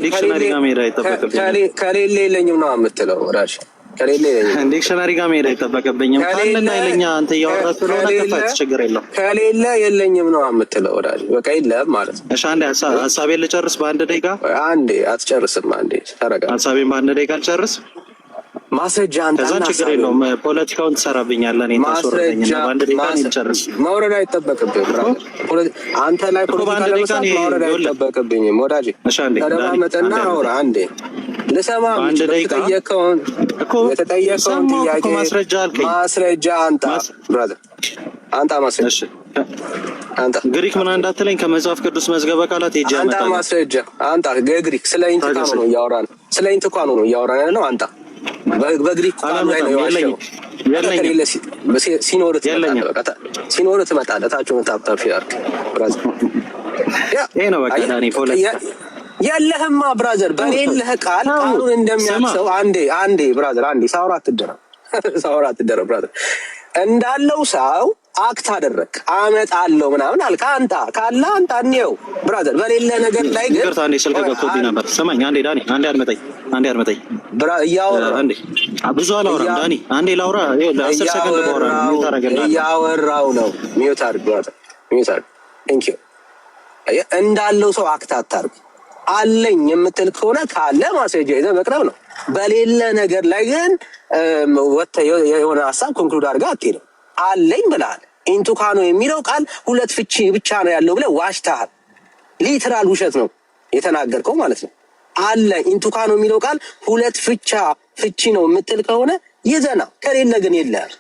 ዲክሽነሪ ጋር መሄድ አይጠበቅብኝም። ከሌለ የለኝም ነው የምትለው ወራጅ። ከሌለ ዲክሽነሪ ጋር መሄድ አይጠበቅብኝም። ካለና ይለኛ አንተ እያወራህ ስለሆነ ከፋት ችግር የለውም። ከሌለ የለኝም ነው የምትለው ወራጅ። በቃ የለም ማለት ነው። እሺ አንዴ ሀሳቤን ልጨርስ በአንድ ደቂቃ። አንዴ አትጨርስም። አንዴ ተረጋጋ። ሀሳቤን በአንድ ደቂቃ ልጨርስ። ማስረጃ አንተ ከዛ ችግር የለውም። ፖለቲካውን ትሰራብኛለህ። እኔ ታስወርደኛለህ። በአንድ ደቂቃ ልጨርስ። ማውረድ አይጠበቅብህም። አንተ ላይ ፖለቲካ ለመስራት ማውረድ አይጠበቅብኝም ወዳጄ። ተደማመጥና አውራ። አንዴ ልሰማ የተጠየቀውን ጥያቄ ማስረጃ አልከኝ። ማስረጃ አንጣ ብራዘር፣ አንጣ ማስረጃ አንጣ። ግሪክ ምን እንዳትለኝ ከመጽሐፍ ቅዱስ መዝገበ ቃላት ሄጄ አንጣ ማስረጃ አንጣ። ግሪክ ስለ ኢንትካኖ ነው እያወራን፣ ስለ ኢንትካኖ ነው እያወራን ያለው። አንጣ በግሪክ ቃል ላይ ነው ያለው። ሲኖር ትመጣለህ። ታችሁን ታፕታፕ ያርክ ብራዘር። ይሄ ነው በቃ ዳኒ ፖለቲካ የለህማ ብራዘር። በሌለህ ቃል ቃሉን እንደሚያምሰው አንዴ ብራዘር፣ አንዴ ሳውራ አትደረብ ብራዘር። እንዳለው ሰው አክት አደረግ አመጣለሁ ምናምን አልካ። አንጣ ካለ አንጣ እንየው ብራዘር። በሌለ ነገር ላይ ግን ይቅርታ፣ አንዴ ስልክ ገብቶብኝ ነበር። ስማኝ አንዴ ዳኒ፣ አንዴ አድመጠኝ ብራ እያወራ አንዴ ብዙ አላወራም ዳኒ፣ አንዴ ላውራ። ለ10 ሰከንድ ባወራ ሚውት አደረገና እያወራው ነው። ሚውት አድርግ ብራዘር፣ ሚውት አድርግ። ቴንክ ዩ። እንዳለው ሰው አክት አታርግ። አለኝ የምትል ከሆነ ካለ ማስረጃ ይዘህ መቅረብ ነው። በሌለ ነገር ላይ ግን የሆነ ሀሳብ ኮንክሉድ አድርገህ አትሄድም። አለኝ ብለሃል። ኢንቱ ካኖ የሚለው ቃል ሁለት ፍቺ ብቻ ነው ያለው ብለህ ዋሽተሃል። ሊትራል ውሸት ነው የተናገርከው ማለት ነው። አለ ኢንቱ ካኖ የሚለው ቃል ሁለት ፍቺ ነው የምትል ከሆነ ይዘና፣ ከሌለ ግን የለህም።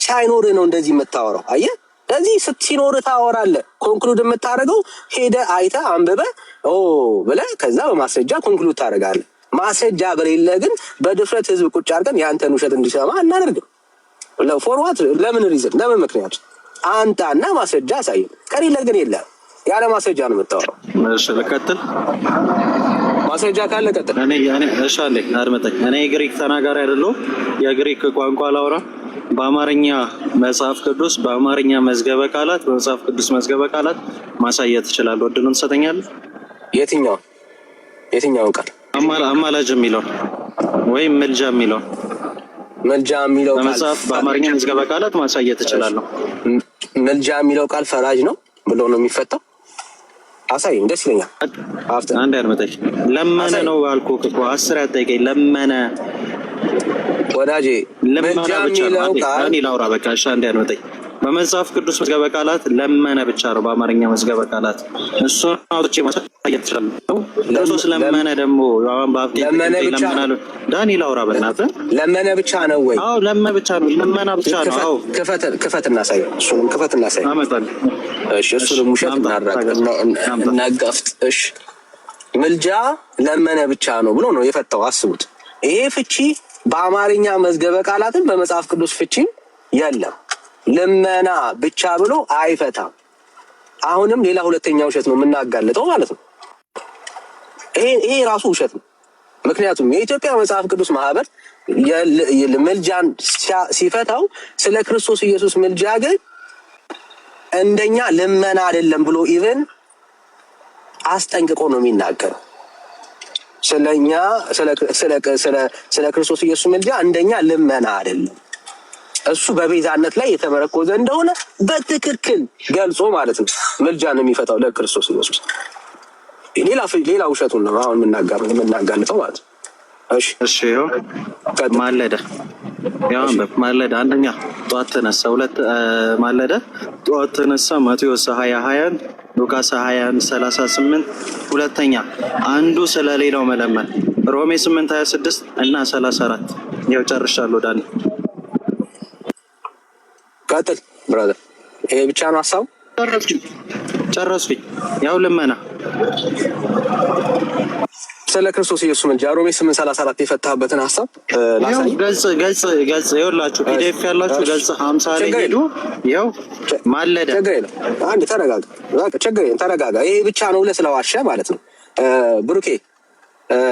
ሳይኖርህ ነው እንደዚህ የምታወራው። አየህ፣ ለዚህ ሲኖርህ ታወራለህ። ኮንክሉድ የምታደርገው ሄደህ አይተህ አንብበህ ብለህ ከዛ በማስረጃ ኮንክሉድ ታደርጋለህ። ማስረጃ በሌለ ግን በድፍረት ህዝብ ቁጭ አድርገን ያንተን ውሸት እንዲሰማ እናደርግም። ፎርዋት ለምን ሪዝን ለምን ምክንያት አንጣና ማስረጃ አሳየን። ከሌለ ግን የለህም። ያለ ማስረጃ ነው የምታወራው። እሺ ልቀጥል። ማስረጃ ካለ ቀጥል። እሺ አንዴ አድመጠኝ። እኔ የግሪክ ተናጋሪ አይደለሁም። የግሪክ ቋንቋ ላውራ። በአማርኛ መጽሐፍ ቅዱስ በአማርኛ መዝገበ ቃላት በመጽሐፍ ቅዱስ መዝገበ ቃላት ማሳየት እችላለሁ። እድሉን ትሰጠኛለህ? የትኛውን ቃል? አማላጅ የሚለው ወይም ምልጃ የሚለው መጽሐፍ በአማርኛ መዝገበ ቃላት ማሳየት እችላለሁ። ምልጃ የሚለው ቃል ፈራጅ ነው ብሎ ነው የሚፈታው? አሳይኝ፣ ደስ ይለኛል። አንድ አድመጠኝ። ለመነ ነው አልኩህ እኮ 10 ያጠይቀኝ። ለመነ ወዳጄ፣ ምልጃ የሚለው ቃል እኔ ላውራ በቃ። እሺ አንድ አድመጠኝ። በመጽሐፍ ቅዱስ መዝገበ ቃላት ለመነ ብቻ ነው። በአማርኛ መዝገበ ቃላት እሱን አውጥቼ ማሳየት እችላለሁ። ክርስቶስ ለመነ ደግሞ ለመነ ብቻ ነው። ዳኒ ላውራ በእናትህ። ለመነ ብቻ ነው ወይ? አዎ ለመነ ብቻ ነው። ለመና ብቻ ነው። አዎ ክፈት እናሳይ። እሱንም ክፈት እናሳይ። አመጣለሁ። እሺ እሱንም ውሸት እናጋፍጥ። እሺ ምልጃ ለመነ ብቻ ነው ብሎ ነው የፈታው። አስቡት። ይሄ ፍቺ በአማርኛ መዝገበ ቃላትን በመጽሐፍ ቅዱስ ፍቺም የለም። ልመና ብቻ ብሎ አይፈታም። አሁንም ሌላ ሁለተኛ ውሸት ነው የምናጋልጠው ማለት ነው። ይሄ ራሱ ውሸት ነው። ምክንያቱም የኢትዮጵያ መጽሐፍ ቅዱስ ማህበር ምልጃን ሲፈታው ስለ ክርስቶስ ኢየሱስ ምልጃ ግን እንደኛ ልመና አይደለም ብሎ ኢቭን አስጠንቅቆ ነው የሚናገረው። ስለኛ ስለ ክርስቶስ ኢየሱስ ምልጃ እንደኛ ልመና አይደለም፣ እሱ በቤዛነት ላይ የተመረኮዘ እንደሆነ በትክክል ገልጾ ማለት ነው ምልጃን የሚፈታው ለክርስቶስ ኢየሱስ። ሌላ ውሸቱን ነው አሁን የምናጋልጠው ማለት ነው። እሺ ማለደ ማለደ አንደኛ ጠዋት ተነሳ፣ ሁለት ማለደ ጠዋት ተነሳ ማቴዎስ 20:20 ሉቃስ 21:38 ሁለተኛ አንዱ ስለሌላው መለመን ሮሜ 8:26 እና 34 ያው ጨርሻለሁ። ዳኒ ቀጥል ብራዘር። ይሄ ብቻ ነው ሐሳቡ? ጨረስኩኝ። ያው ልመና ስለ ክርስቶስ ኢየሱስ ምልጃ ሮሜ 8:34 የፈታበትን ሐሳብ ላሳይ። ገጽ ይኸውላችሁ ፒዲኤፍ ያላችሁ ገጽ 50 ላይ ሄዱ። ያው ማለደ ችግር የለም። አንድ ተረጋጋ፣ በቃ ችግር የለም ተረጋጋ። ይሄ ብቻ ነው ብለህ ስለዋሸ ማለት ነው ብሩኬ።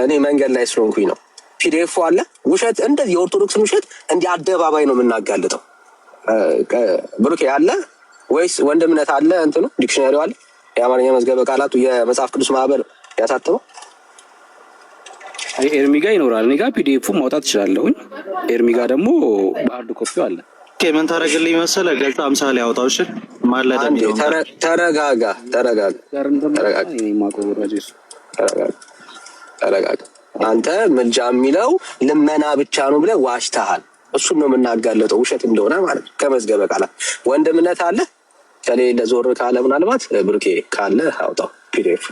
እኔ መንገድ ላይ ስለሆንኩኝ ነው። ፒዲኤፍ አለ። ውሸት እንደዚህ የኦርቶዶክስን ውሸት እንዲህ አደባባይ ነው የምናጋልጠው። ብሩኬ አለ ወይስ ወንድምነት አለ? እንትኑ ዲክሽነሪው አለ? የአማርኛ መዝገበ ቃላቱ የመጽሐፍ ቅዱስ ማህበር ያሳተመው ኤርሚ ጋ ይኖራል። እኔ ጋ ፒዲኤፉ ማውጣት እችላለሁኝ። ኤርሚ ጋ ደግሞ በአርድ ኮፒው አለ። ምን ታደርግልኝ መሰለህ? ገልጣ 50 ላይ አውጣው። እሺ ማለደ ተረጋጋ። አንተ ምልጃ የሚለው ልመና ብቻ ነው ብለህ ዋሽተሃል። እሱን ነው የምናጋለጠው ውሸት እንደሆነ ማለት ነው። ከመዝገበ ቃላት ወንድምነት አለ ከሌለ ዞር ካለ ምናልባት ብሩኬ ካለ አውጣው ፒዲኤፍ።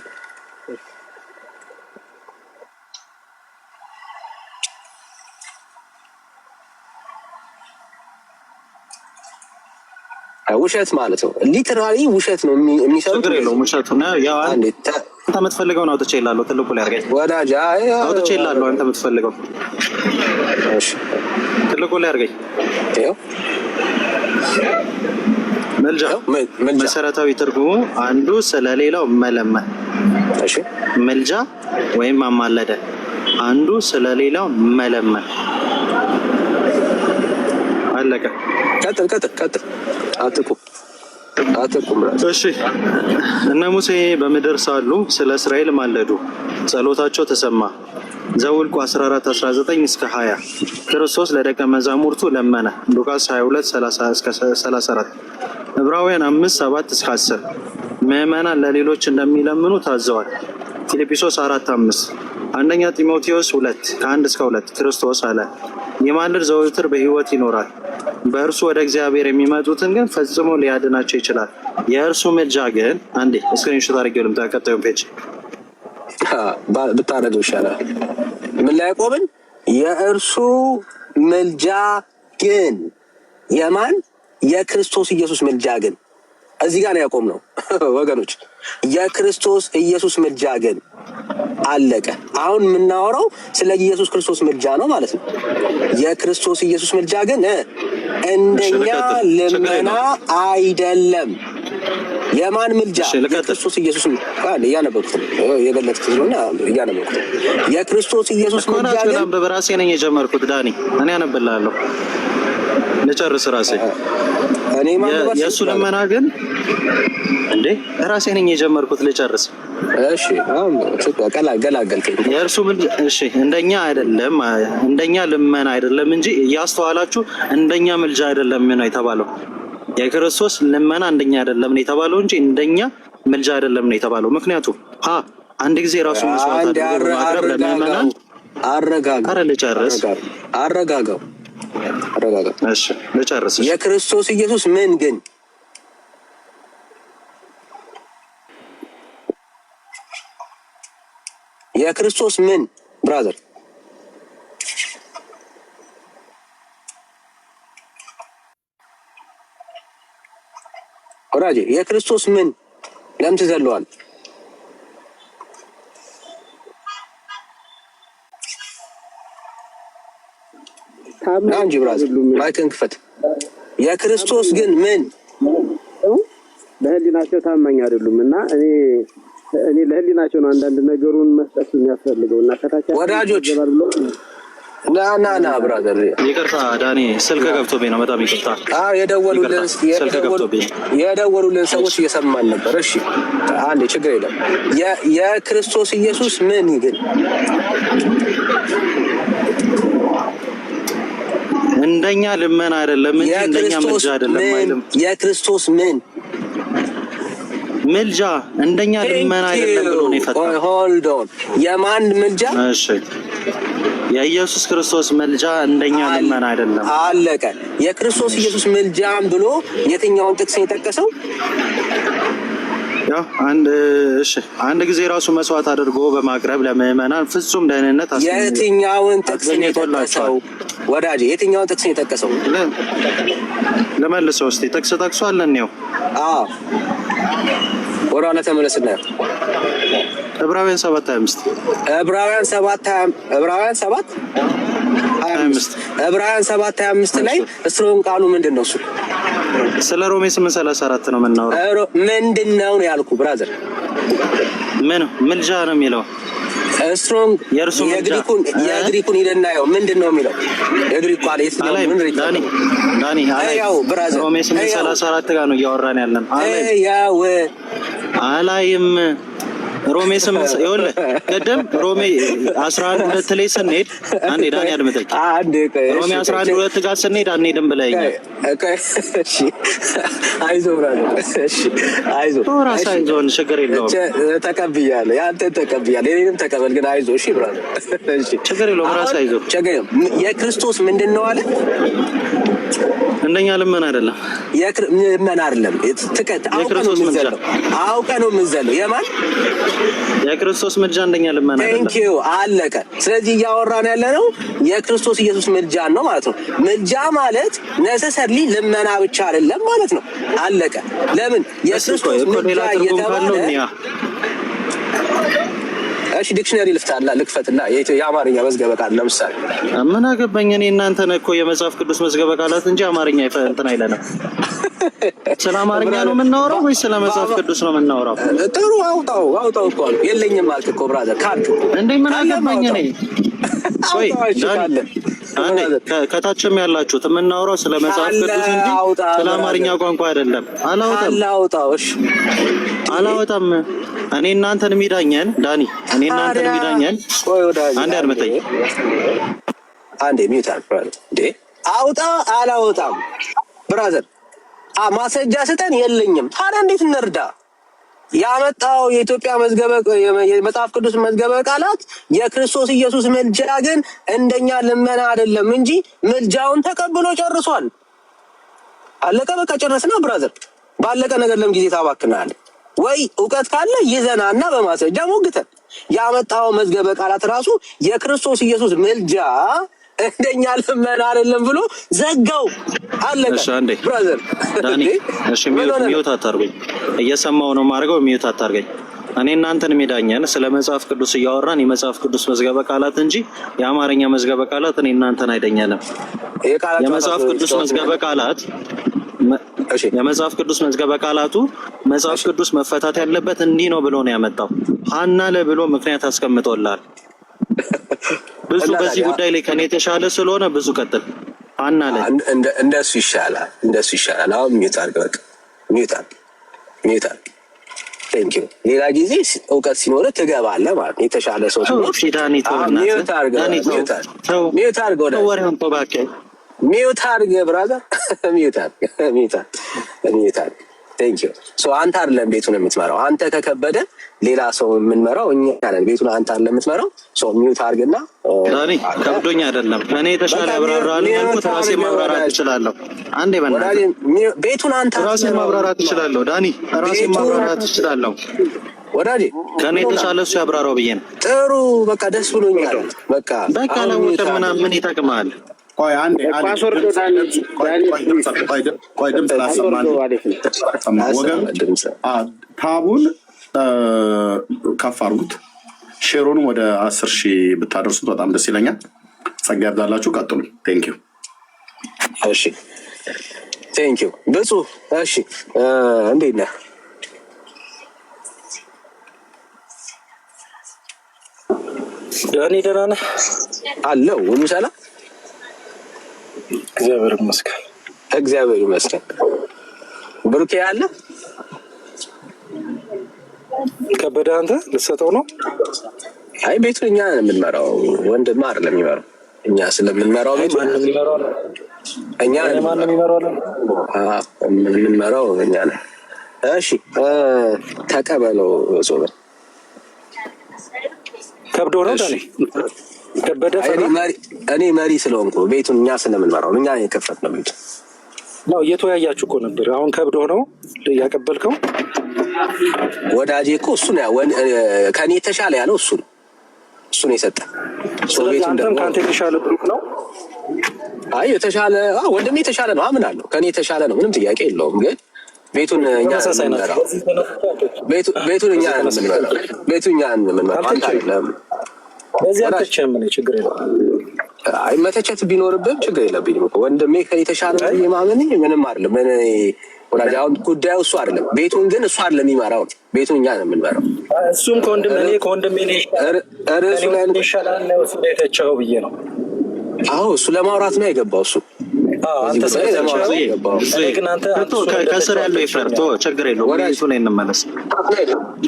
ውሸት ማለት ነው። ሊትራሊ ውሸት ነው የሚሰሩት። ችግር የለውም ውሸቱ ነው። ያው አንተ የምትፈልገውን አውጥቼ እላለሁ። ትልቁ ላይ አድርገኝ ወዳጅ። አውጥቼ እላለሁ። አንተ የምትፈልገው እሺ፣ ትልቁ ላይ አድርገኝ። ይኸው ምልጃ መሰረታዊ ትርጉሙ አንዱ ስለሌላው መለመን። እሺ፣ ምልጃ ወይም አማለደ አንዱ ስለሌላው መለመን። አለቀ። ቀጥል። አትቁም። እሺ እነ ሙሴ በምድር ሳሉ ስለ እስራኤል ማለዱ፣ ጸሎታቸው ተሰማ። ዘውልቁ 14:19 እስከ 20 ክርስቶስ ለደቀ መዛሙርቱ ለመነ። ሉቃስ 22:30-34 ዕብራውያን 5:7 እስከ 10 ምዕመናን ለሌሎች እንደሚለምኑ ታዘዋል። ፊልጵስዩስ 4:5 አንደኛ ጢሞቴዎስ 2:1 እስከ 2 ክርስቶስ አለ የማልድ ዘወትር በሕይወት ይኖራል፣ በእርሱ ወደ እግዚአብሔር የሚመጡትን ግን ፈጽሞ ሊያድናቸው ይችላል። የእርሱ ምልጃ ግን አንዴ ስክሪንሾት አድርጌው ልምጣ። ቀጣዩን ፔጅ ብታረገው ይሻላል። ምን ላይ ቆምን? የእርሱ ምልጃ ግን የማን? የክርስቶስ ኢየሱስ ምልጃ ግን። እዚህ ጋር ነው ያቆምነው ወገኖች። የክርስቶስ ኢየሱስ ምልጃ ግን አለቀ። አሁን የምናወራው ስለ ኢየሱስ ክርስቶስ ምልጃ ነው ማለት ነው። የክርስቶስ ኢየሱስ ምልጃ ግን እንደኛ ልመና አይደለም። የማን ምልጃ? የክርስቶስ ኢየሱስ እያነበብኩት የገለጥኩት ነውና እያነበብኩት የክርስቶስ ኢየሱስ ምልጃ ግን በራሴ ነኝ የጀመርኩት። ዳኒ እኔ አነብልሃለሁ ልጨርስ ራሴ። የእሱ ልመና ግን እንዴ ራሴ ነኝ የጀመርኩት ልጨርስ። እሺ ገላገልከኝ። የእርሱ እሺ እንደኛ አይደለም፣ እንደኛ ልመና አይደለም እንጂ እያስተዋላችሁ እንደኛ ምልጃ አይደለም ነው የተባለው። የክርስቶስ ልመና እንደኛ አይደለም ነው የተባለው እንጂ እንደኛ ምልጃ አይደለም ነው የተባለው። ምክንያቱም አንድ ጊዜ ራሱ መስዋዕት አድርጎ ማቅረብ ለምእመናን አረጋጋው። እሺ ልጨርስ። የክርስቶስ ኢየሱስ ምን ግን የክርስቶስ ምን ብራዘር ወራጄ የክርስቶስ ምን ለምን ትዘለዋል? አንጂ ብራዘር ማይክን ክፈት። የክርስቶስ ግን ምን ለህሊናቸው ታማኝ አይደሉም እና እኔ ለህሊናቸው ነው አንዳንድ ነገሩን መስጠት የሚያስፈልገው እና ከታች ወዳጆች ና ብራዘር ይቅርታ ዳኒ ስልክ ገብቶብኝ ነው። በጣም ይቅርታ። የደወሉልን ሰዎች እየሰማን ነበር። እሺ አንዴ ችግር የለም። የክርስቶስ ኢየሱስ ምን ግን እንደኛ ልመና አይደለም እንጂ እንደኛ ምልጃ አይደለም አይልም። የክርስቶስ ምን ምልጃ እንደኛ ልመና አይደለም ብሎ ነው የፈታው። ሆልድ ኦን የማን ምልጃ? እሺ የኢየሱስ ክርስቶስ ምልጃ እንደኛ ልመና አይደለም። አለቀ። የክርስቶስ ኢየሱስ ምልጃም ብሎ የትኛውን ጥቅስ የጠቀሰው? ያው አንድ ጊዜ ራሱ መስዋዕት አድርጎ በማቅረብ ለምእመናን ፍጹም ደህንነት የትኛውን ጥቅስ የጠቀሰው? ወዳጄ የትኛውን ጥቅስ የጠቀሰው? ለመልሰው እስቲ ጥቅስ ጠቅሷል ነው። ወደ ኋላ ተመለስና ዕብራውያን 7:25 ዕብራውያን 7:25 ላይ ስትሮንግ ቃሉ ምንድን ነው? እሱ ስለ ሮሜ 8:34 ነው የምናወራው። ምንድን ነው ያልኩ ብራዘር? ምን ምልጃ ነው የሚለው? ስትሮንግ የግሪኩን ይደናየው ምንድን ነው የሚለው? የግሪኩ አለ ዳኒ ያው ብራዘር ሮሜ 8:34 ጋር ነው እያወራን ያለን። ያው አላይም ሮሜ 8 ይኸውልህ ቀደም ሮሜ 11:2 ላይ ስንሄድ አንዴ ዳኒ አድምጠኝ። ሮሜ 11:2 ጋር ስንሄድ አንሄድም ብለኸኛል። እሺ አይዞህ ብራዘር። እሺ አይዞህ ራስህ አይዞህ፣ ችግር የለውም ተቀብያለሁ። ያንተን ተቀብያለሁ፣ የእኔንም ተቀበል። ግን አይዞህ እሺ ብራዘር። እሺ ችግር የለውም ራስህ አይዞህ። ችግር የለውም። የክርስቶስ ምንድን ነው አለ? እንደኛ ልመና አይደለም። ልመና አይደለም። አውቀህ ነው የምትዘለው። የማን የክርስቶስ ምልጃ እንደኛ ልመና አይደለም። ቴንክ ዩ አለቀ። ስለዚህ እያወራን ያለ ነው የክርስቶስ ኢየሱስ ምልጃ ነው ማለት ነው። ምልጃ ማለት ነሰሰርሊ ልመና ብቻ አይደለም ማለት ነው። አለቀ። ለምን የክርስቶስ ምልጃ እየተባለ እሺ ዲክሽነሪ ልክፈትና የአማርኛ መዝገበ ቃል ለምሳሌ ምን አገባኝ እኔ እናንተን እኮ የመጽሐፍ ቅዱስ መዝገበ ቃላት እንጂ አማርኛ እንትን አይለንም። ስለ አማርኛ ነው የምናወራው ወይስ ስለ መጽሐፍ ቅዱስ ነው የምናወራው? ጥሩ አውጣው እኮ የለኝም አልክ እኮ ብራዘር ካርድ እንዴ ምን አገባኝ እኔ ወይ አንዴ ከታችም ያላችሁት የምናወራው ስለ መጽሐፍ ቅዱስ እንጂ ስለ አማርኛ ቋንቋ አይደለም። አላወጣም እኔ እናንተን የሚዳኘን ዳኒ እኔ እናንተን የሚዳኘን አንዴ አድምጠኝ። አንዴ ሚውት ብራዘር። እንዴ አውጣ አላወጣም ብራዘር ማስረጃ ስጠን። የለኝም። ታዲያ እንዴት እንርዳ? ያመጣው የኢትዮጵያ የመጽሐፍ ቅዱስ መዝገበ ቃላት የክርስቶስ ኢየሱስ ምልጃ ግን እንደኛ ልመና አይደለም እንጂ ምልጃውን ተቀብሎ ጨርሷል። አለቀ በቃ ጨረስና ብራዘር። ባለቀ ነገር ለምን ጊዜ ታባክናለህ? ወይ እውቀት ካለ ይዘናና በማስረጃ ሞግተን ያመጣው መዝገበ ቃላት ራሱ የክርስቶስ ኢየሱስ ምልጃ እንደኛ ልመና አይደለም ብሎ ዘጋው። አለቀ ብራዘር። ዳኒ እሺ ሚውት አታርገኝ። እየሰማው ነው ማድረገው። ሚውት አታርገኝ። እኔ እናንተን የሚዳኘን ስለ መጽሐፍ ቅዱስ እያወራን የመጽሐፍ ቅዱስ መዝገበ ቃላት እንጂ የአማርኛ መዝገበ ቃላት እኔ እናንተን አይደኛለም። የመጽሐፍ ቅዱስ መዝገበ ቃላት የመጽሐፍ ቅዱስ መዝገበ ቃላቱ መጽሐፍ ቅዱስ መፈታት ያለበት እንዲህ ነው ብሎ ነው ያመጣው። ሀና ለብሎ ምክንያት አስቀምጦላል። ብዙ በዚህ ጉዳይ ላይ ከኔ የተሻለ ስለሆነ ብዙ ቀጥል። ሀና ለ እንደሱ ይሻላል። አሁን ሚውት አድርግ፣ በቃ ሚውት አድርግ። ቴንክ ዩ። ሌላ ጊዜ እውቀት ሲኖር ትገባለህ ማለት ነው። የተሻለ ሰው ሲኖር ሚውት አድርግ፣ ሚውት አድርግ ብራዘር፣ ሚውት አድርግ። ቴንክ ዩ። ሶ አንተ አይደለም ቤቱን የምትመራው። አንተ ከከበደ ሌላ ሰው የምንመራው እኛ ነን። ቤቱን አንተ አይደለም የምትመራው። ሶ ሚውት አድርግና ዳኒ ከብዶኝ አይደለም እኔ የተሻለ ያብራራል ያልኩት ራሴ ማብራራት እችላለሁ። አንዴ በእናትህ ቤቱን አንተ ራሴ ማብራራት እችላለሁ። ዳኒ ራሴ ማብራራት እችላለሁ። ወዳጄ ከኔ የተሻለ እሱ ያብራራው ብዬ ነው። ጥሩ በቃ ደስ ብሎኛል። በቃ ለውጥ ምናምን ምን ይጠቅማል? ቆይ አንዴ ድምፅ ላሰማን። ወገን ታቡን ከፍ አድርጉት፣ ሼሩን ወደ 10,000 ብታደርሱት በጣም ደስ ይለኛል። ጸጋ ያብዛላችሁ። ቀጥሉ። ቴንክ ዩ። እሺ ቴንክ ዩ ብፁዕ። እሺ እንዴት ነህ? ዳኒ ደህና ነህ? አለው ሁሉ ሰላም? እግዚአብሔር ይመስገን። ብሩኬ አለ? ከበደ አንተ ልትሰጠው ነው? አይ ቤቱን እኛ የምንመራው ወንድም አይደለም የሚመራው። እኛ ስለምንመራው ቤቱ እኛ የምንመራው እኛ ነን። እሺ ተቀበለው ጾም ከብዶ ነው ዳኒ ከበደ እኔ መሪ ስለሆንኩ ቤቱን እኛ ስለምንመራው እኛ የከፈትነው ቤቱ ነው። እየተወያያችሁ እኮ ነበር። አሁን ከብዶ ነው ያቀበልከው? ወዳጄ እኮ እሱ ነው ከኔ የተሻለ ያለው እሱ ነው የሰጠ። ስለዚህ አንተም ከአንተ የተሻለ ብሩክ ነው? አይ የተሻለ ወንድሜ የተሻለ ነው አምናለሁ። ከኔ የተሻለ ነው፣ ምንም ጥያቄ የለውም። ግን ቤቱን እኛ የምንመራው ቤቱን እኛ የምንመራው አንተ አይደለም። በዚህ አትቸም ነው ችግር የለም። አይ መተቸት ቢኖርብህም ችግር የለብኝም እኮ ወንድሜ ከኔ የተሻለ ማመን ምንም አይደለም። ምን ወላጅ አሁን ጉዳዩ እሱ አይደለም። ቤቱን ግን እሱ አይደለም የሚመራው፣ ቤቱን እኛ ነው የምንመራው። እሱም ከወንድሜ ነው ይሻላል ነው እሱ የተቸው ብዬ ነው። አዎ እሱ ለማውራት ነው የገባው። እሱ አንተ ግን አንተ ከስር ያለው ይፈርቶ ችግር የለውም። ወራይቱ ነው እንመለስ።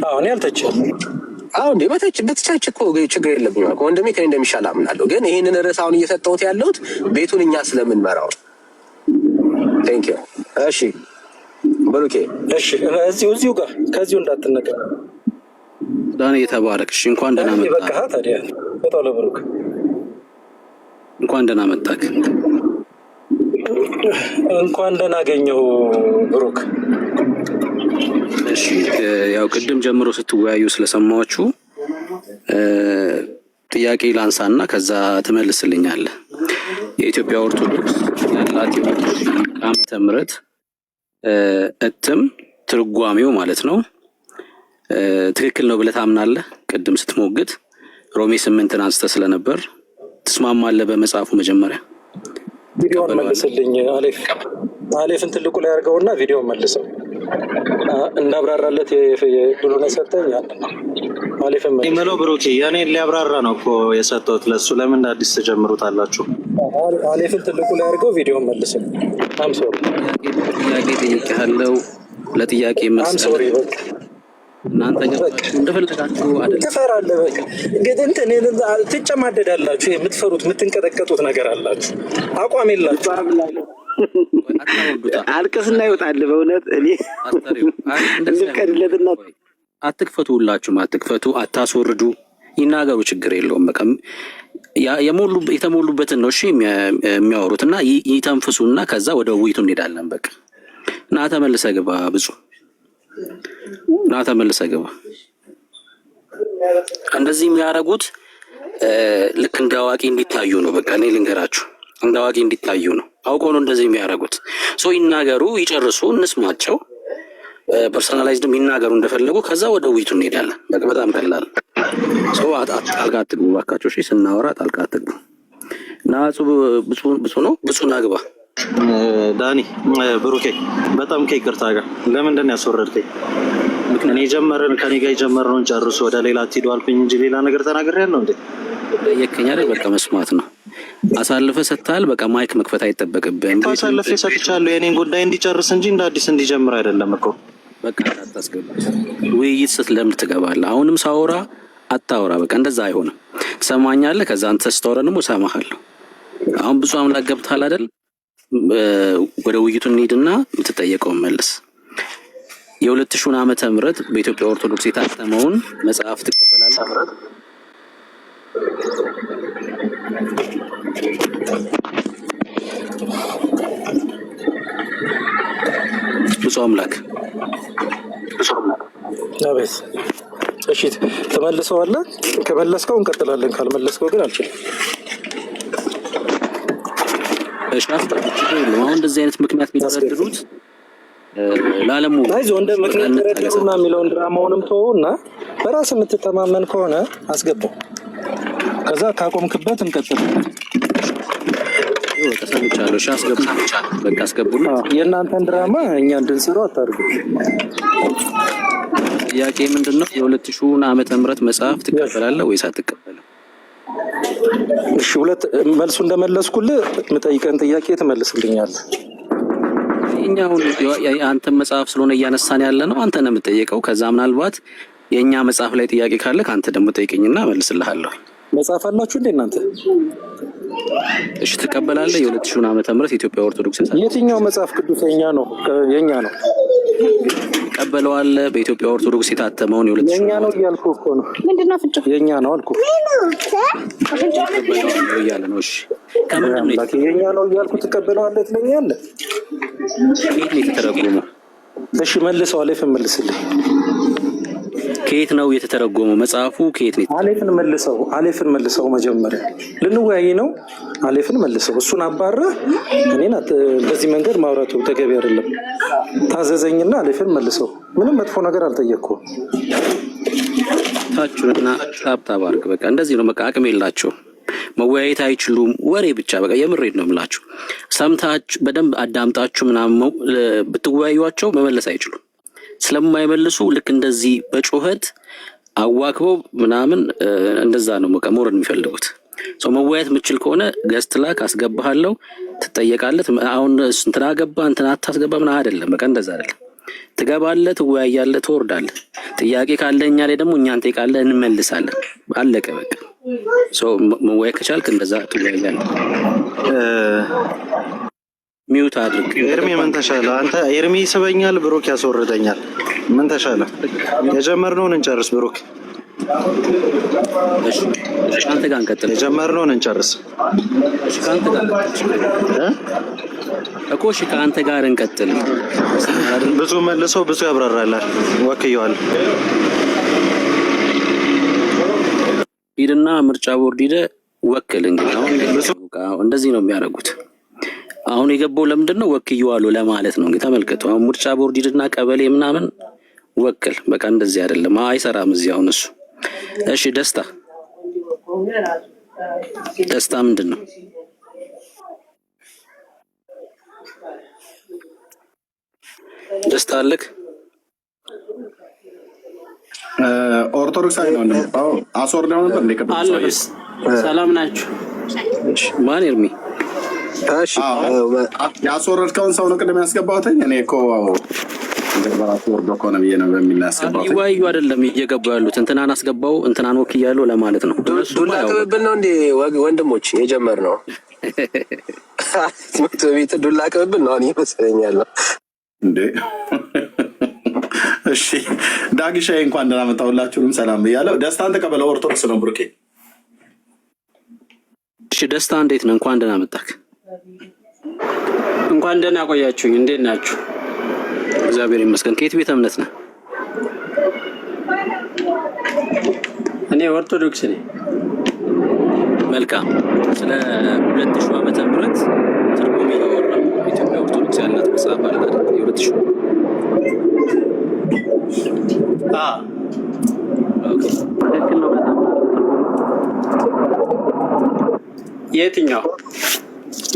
አዎ እኔ አልተቸም። አዎ እንዴ በተቻች እኮ ችግር የለብኝም እኮ ወንድሜ ከኔ እንደሚሻል አምናለሁ። ግን ይሄንን ርዕስ አሁን እየሰጠሁት ያለሁት ቤቱን እኛ ስለምንመራው። ቴንክ ዩ። እሺ ብሩኬ። እሺ እዚሁ ጋር ከዚሁ እንዳትነቀር ዳኒ የተባረክ። እሺ እንኳን ደህና መጣህ። በቃ ታዲያ በጣም ለብሩክ እንኳን ደህና መጣህ። እንኳን ደህና አገኘው ብሩክ። እሺ ያው ቅድም ጀምሮ ስትወያዩ ስለሰማችሁ ጥያቄ ላንሳና ከዛ ትመልስልኛለህ። የኢትዮጵያ ኦርቶዶክስ ያላት ዓመተ ምህረት እትም ትርጓሜው ማለት ነው ትክክል ነው ብለህ ታምናለህ? ቅድም ስትሞግት ሮሜ 8ን አንስተህ ስለነበር ትስማማለህ? በመጽሐፉ መጀመሪያ ቪዲዮውን መልስልኝ። አሌፍን ትልቁ ላይ አድርገውና ቪዲዮውን መልሰው እንዳብራራለት የድሉን ሰጠኝ። አሌፍን መልሰው ብሩኬ እኔ ሊያብራራ ነው እኮ የሰጠሁት ለሱ። ለምን አዲስ ተጀምሩታላችሁ? አሌፍን ትልቁ ላይ አድርገው ቪዲዮውን መልስልኝ። አምሶሪ ጥያቄ ጠይቄሃለሁ። ለጥያቄ አምሶሪ በቃ እናንተ እንደፈለጋችሁ አይደል? ትፈራለህ። በቃ እንግዲህ እንትን ትጨማደዳላችሁ። የምትፈሩት የምትንቀጠቀጡት ነገር አላችሁ። አቋም የላችሁ። አልቅስና ይወጣል። በእውነት እኔ እንድቀድለትና አትክፈቱ፣ ሁላችሁም አትክፈቱ፣ አታስወርዱ፣ ይናገሩ፣ ችግር የለውም። በቃ የተሞሉበትን ነው እሺ የሚያወሩት እና ይተንፍሱና ከዛ ወደ ውይይቱ እንሄዳለን። በቃ ና ተመልሰህ ግባ ብዙ ና ተመልሰህ ግባ። እንደዚህ የሚያደርጉት ልክ እንደ አዋቂ እንዲታዩ ነው። በቃ እኔ ልንገራችሁ፣ እንደ አዋቂ እንዲታዩ ነው። አውቀው ነው እንደዚህ የሚያደርጉት። ሰው ይናገሩ፣ ይጨርሱ፣ እንስማቸው። ፐርሰናላይዝድም ይናገሩ እንደፈለጉ፣ ከዛ ወደ ውይይቱ እንሄዳለን። በቃ በጣም ቀላል። ሰው ጣልቃ አትግቡ እባካችሁ። እሺ ስናወራ ጣልቃ አትግቡ። ና ብፁ ነው፣ ብፁ ና ግባ። ዳኒ ብሩኬ በጣም ከይቅርታ ጋር ለምንድን ነው ያስወረድከኝ? እኔ ጀመረን ከኔ ጋር የጀመረውን ጨርሶ ወደ ሌላ አትሄዱ አልኩኝ እንጂ ሌላ ነገር ተናግሬያለሁ እንዴ? የከኛ አይደል? በቃ መስማት ነው። አሳልፈ ሰጥታል። በቃ ማይክ መክፈት አይጠበቅብህም። አሳልፈ ሰጥቻለሁ የኔን ጉዳይ እንዲጨርስ እንጂ እንደ አዲስ እንዲጀምር አይደለም እኮ። በቃ አታስገባሽ። ውይይት ስትለምድ ትገባለህ። አሁንም ሳወራ አታወራ። በቃ እንደዛ አይሆንም። ትሰማኛለህ? ከዛ አንተ ስታወራ ደግሞ እሰማሃለሁ። አሁን ብዙ አምላክ ገብተሃል አይደል? ወደ ውይይቱ እንሂድና የምትጠየቀውን መልስ። የ2000 ዓመተ ምህረት በኢትዮጵያ ኦርቶዶክስ የታተመውን መጽሐፍ ትቀበላለህ? ብዙ አምላክ አቤት። እሺ ተመልሰዋለህ? ከመለስከው እንቀጥላለን፣ ካልመለስከው ግን አልችልም። እሺ አሁን እንደዚህ አይነት ምክንያት የሚደረድሩት ለዓለሙ አይዞህ እንደ ምክንያት ተረድሩና የሚለውን ድራማውንም ተወውና በራስ የምትተማመን ከሆነ አስገባው። ከዛ ካቆምክበት እንቀጥላለን። ተሰምቻለሁ። እሺ አስገቡ። በቃ አስገቡና የእናንተን ድራማ እኛ እንድንሰራው አታርጉ። ጥያቄ ምንድነው? የ2000 ዓመተ ምህረት መጽሐፍ ትቀበላለህ ወይስ አትቀበልም? እሺ ሁለት መልሱ እንደመለስኩልህ የምጠይቀን ጥያቄ ትመልስልኛለህ። እኛው አንተ መጽሐፍ ስለሆነ እያነሳን ያለ ነው። አንተ ነው የምትጠይቀው። ከዛ ምናልባት የኛ መጽሐፍ ላይ ጥያቄ ካለ ካንተ ደግሞ ጠይቀኝና መልስልሃለሁ። መጽሐፍ አላችሁ እንዴ እናንተ? እሺ ትቀበላለህ? የ2000 ዓመተ ምህረት ኢትዮጵያ ኦርቶዶክስ የትኛው መጽሐፍ ቅዱስ የኛ ነው? የኛ ነው። ትቀበለዋለህ? በኢትዮጵያ ኦርቶዶክስ የታተመውን የ2000 የኛ ነው እያልኩህ እኮ ነው። ምንድነው ፍጭ? የኛ ነው አልኩህ። እያለ ነው። እሺ ከምንድን ነው የኛ ነው እያልኩህ ትቀበለዋለህ ትለኛለህ? ከየት ነው የተተረጎመው? እሺ መልሰው። አሌፍን መልስልኝ። ከየት ነው የተተረጎመው መጽሐፉ? ከየት ነው? አሌፍን መልሰው። አሌፍን መልሰው። መጀመሪያ ልንወያይ ነው። አሌፍን መልሰው። እሱን አባረህ እኔን በዚህ መንገድ ማውራቱ ተገቢ አይደለም። ታዘዘኝና አሌፍን መልሰው። ምንም መጥፎ ነገር አልጠየቅኩም። ታችሁና ታብታብ አድርግ። በቃ እንደዚህ ነው። በቃ አቅም የላቸውም። መወያየት አይችሉም። ወሬ ብቻ። በቃ የምሬድ ነው የምላችሁ። ሰምታችሁ በደንብ አዳምጣችሁ ምናምን ብትወያዩዋቸው መመለስ አይችሉም። ስለማይመልሱ ልክ እንደዚህ በጩኸት አዋክበው ምናምን እንደዛ ነው በቃ ሞረን የሚፈልጉት። ሰው መወያየት የምችል ከሆነ ገስት ላክ፣ አስገባሃለሁ፣ ትጠየቃለህ። አሁን እንትና ገባ እንትና አታስገባ ምን አይደለም። በቃ እንደዛ አይደለም። ትገባለህ፣ ትወያያለህ፣ ትወርዳለህ። ጥያቄ ካለ እኛ ላይ ደግሞ እኛን ጠይቃለህ፣ እንመልሳለን። አለቀ በቃ። ሰው መወያየት ከቻልክ እንደዛ ትወያያለህ። ሚውት አድርግ። ኤርሚ ምን ተሻለ? አንተ ኤርሚ ይስበኛል፣ ብሩክ ያስወርደኛል። ምን ተሻለ? የጀመርነውን እንጨርስ ብሩክ። እሺ አንተ ጋር እንቀጥል። የጀመርነውን እንጨርስ። እሺ ካንተ ጋር እኮ እሺ ካንተ ጋር እንቀጥል። ብዙ መልሶ ብዙ ያብራራላል። ወክየዋል። ሂድና ምርጫ ቦርድ ሂደህ ወክል። እንግዲህ አሁን እንደዚህ ነው የሚያደርጉት። አሁን የገባው ለምንድን ነው? ወክየዋለሁ ለማለት ነው። እንግዲህ ተመልከቱ። አሁን ምርጫ ቦርድ ሂድና ቀበሌ ምናምን ወክል። በቃ እንደዚህ አይደለም፣ አይሰራም እዚህ። አሁን እሱ እሺ ደስታ ምንድን ነው? ደስታ አለክ? ኦርቶዶክሳዊ ነው እንደምታው አስወርደው ነበር እንደ ሰላም ናችሁ? ማን ኤርሚ? እሺ ያስወረድከውን ሰው ነው ቅድም ያስገባሁትኝ። እኔ እኮ እንደበራቱ ወርዶ እኮ ነው ብዬ ነው በሚል ያስገባሁት። ይወያዩ አይደለም እየገቡ ያሉት። እንትናን አስገባው እንትናን ወክያለሁ ለማለት ነው። ዱላ ቅብብል ነው እንዴ ወንድሞች የጀመርነው? ትምህርት ቤት ዱላ ቅብብል ነው እኔ ይመስለኛል እንዴ። እሺ ዳግሻዬ እንኳን ደህና መጣሁላችሁም ሰላም ብያለሁ። ደስታን ተቀበለው። ኦርቶዶክስ ነው ብሩኬ። እሺ ደስታ እንዴት ነው? እንኳን ደህና መጣክ። እንኳን ደህና ቆያችሁኝ። እንዴት ናችሁ? እግዚአብሔር ይመስገን። ከየት ቤተ እምነት ነህ? እኔ ኦርቶዶክስ ነኝ። መልካም። ስለ 2000 ዓመተ ምህረት ትርጉም ያወራው ኢትዮጵያ ኦርቶዶክስ ያላት መጽሐፍ አለ አይደል? የ2000 ኦኬ ትክክል ነው። በጣም የትኛው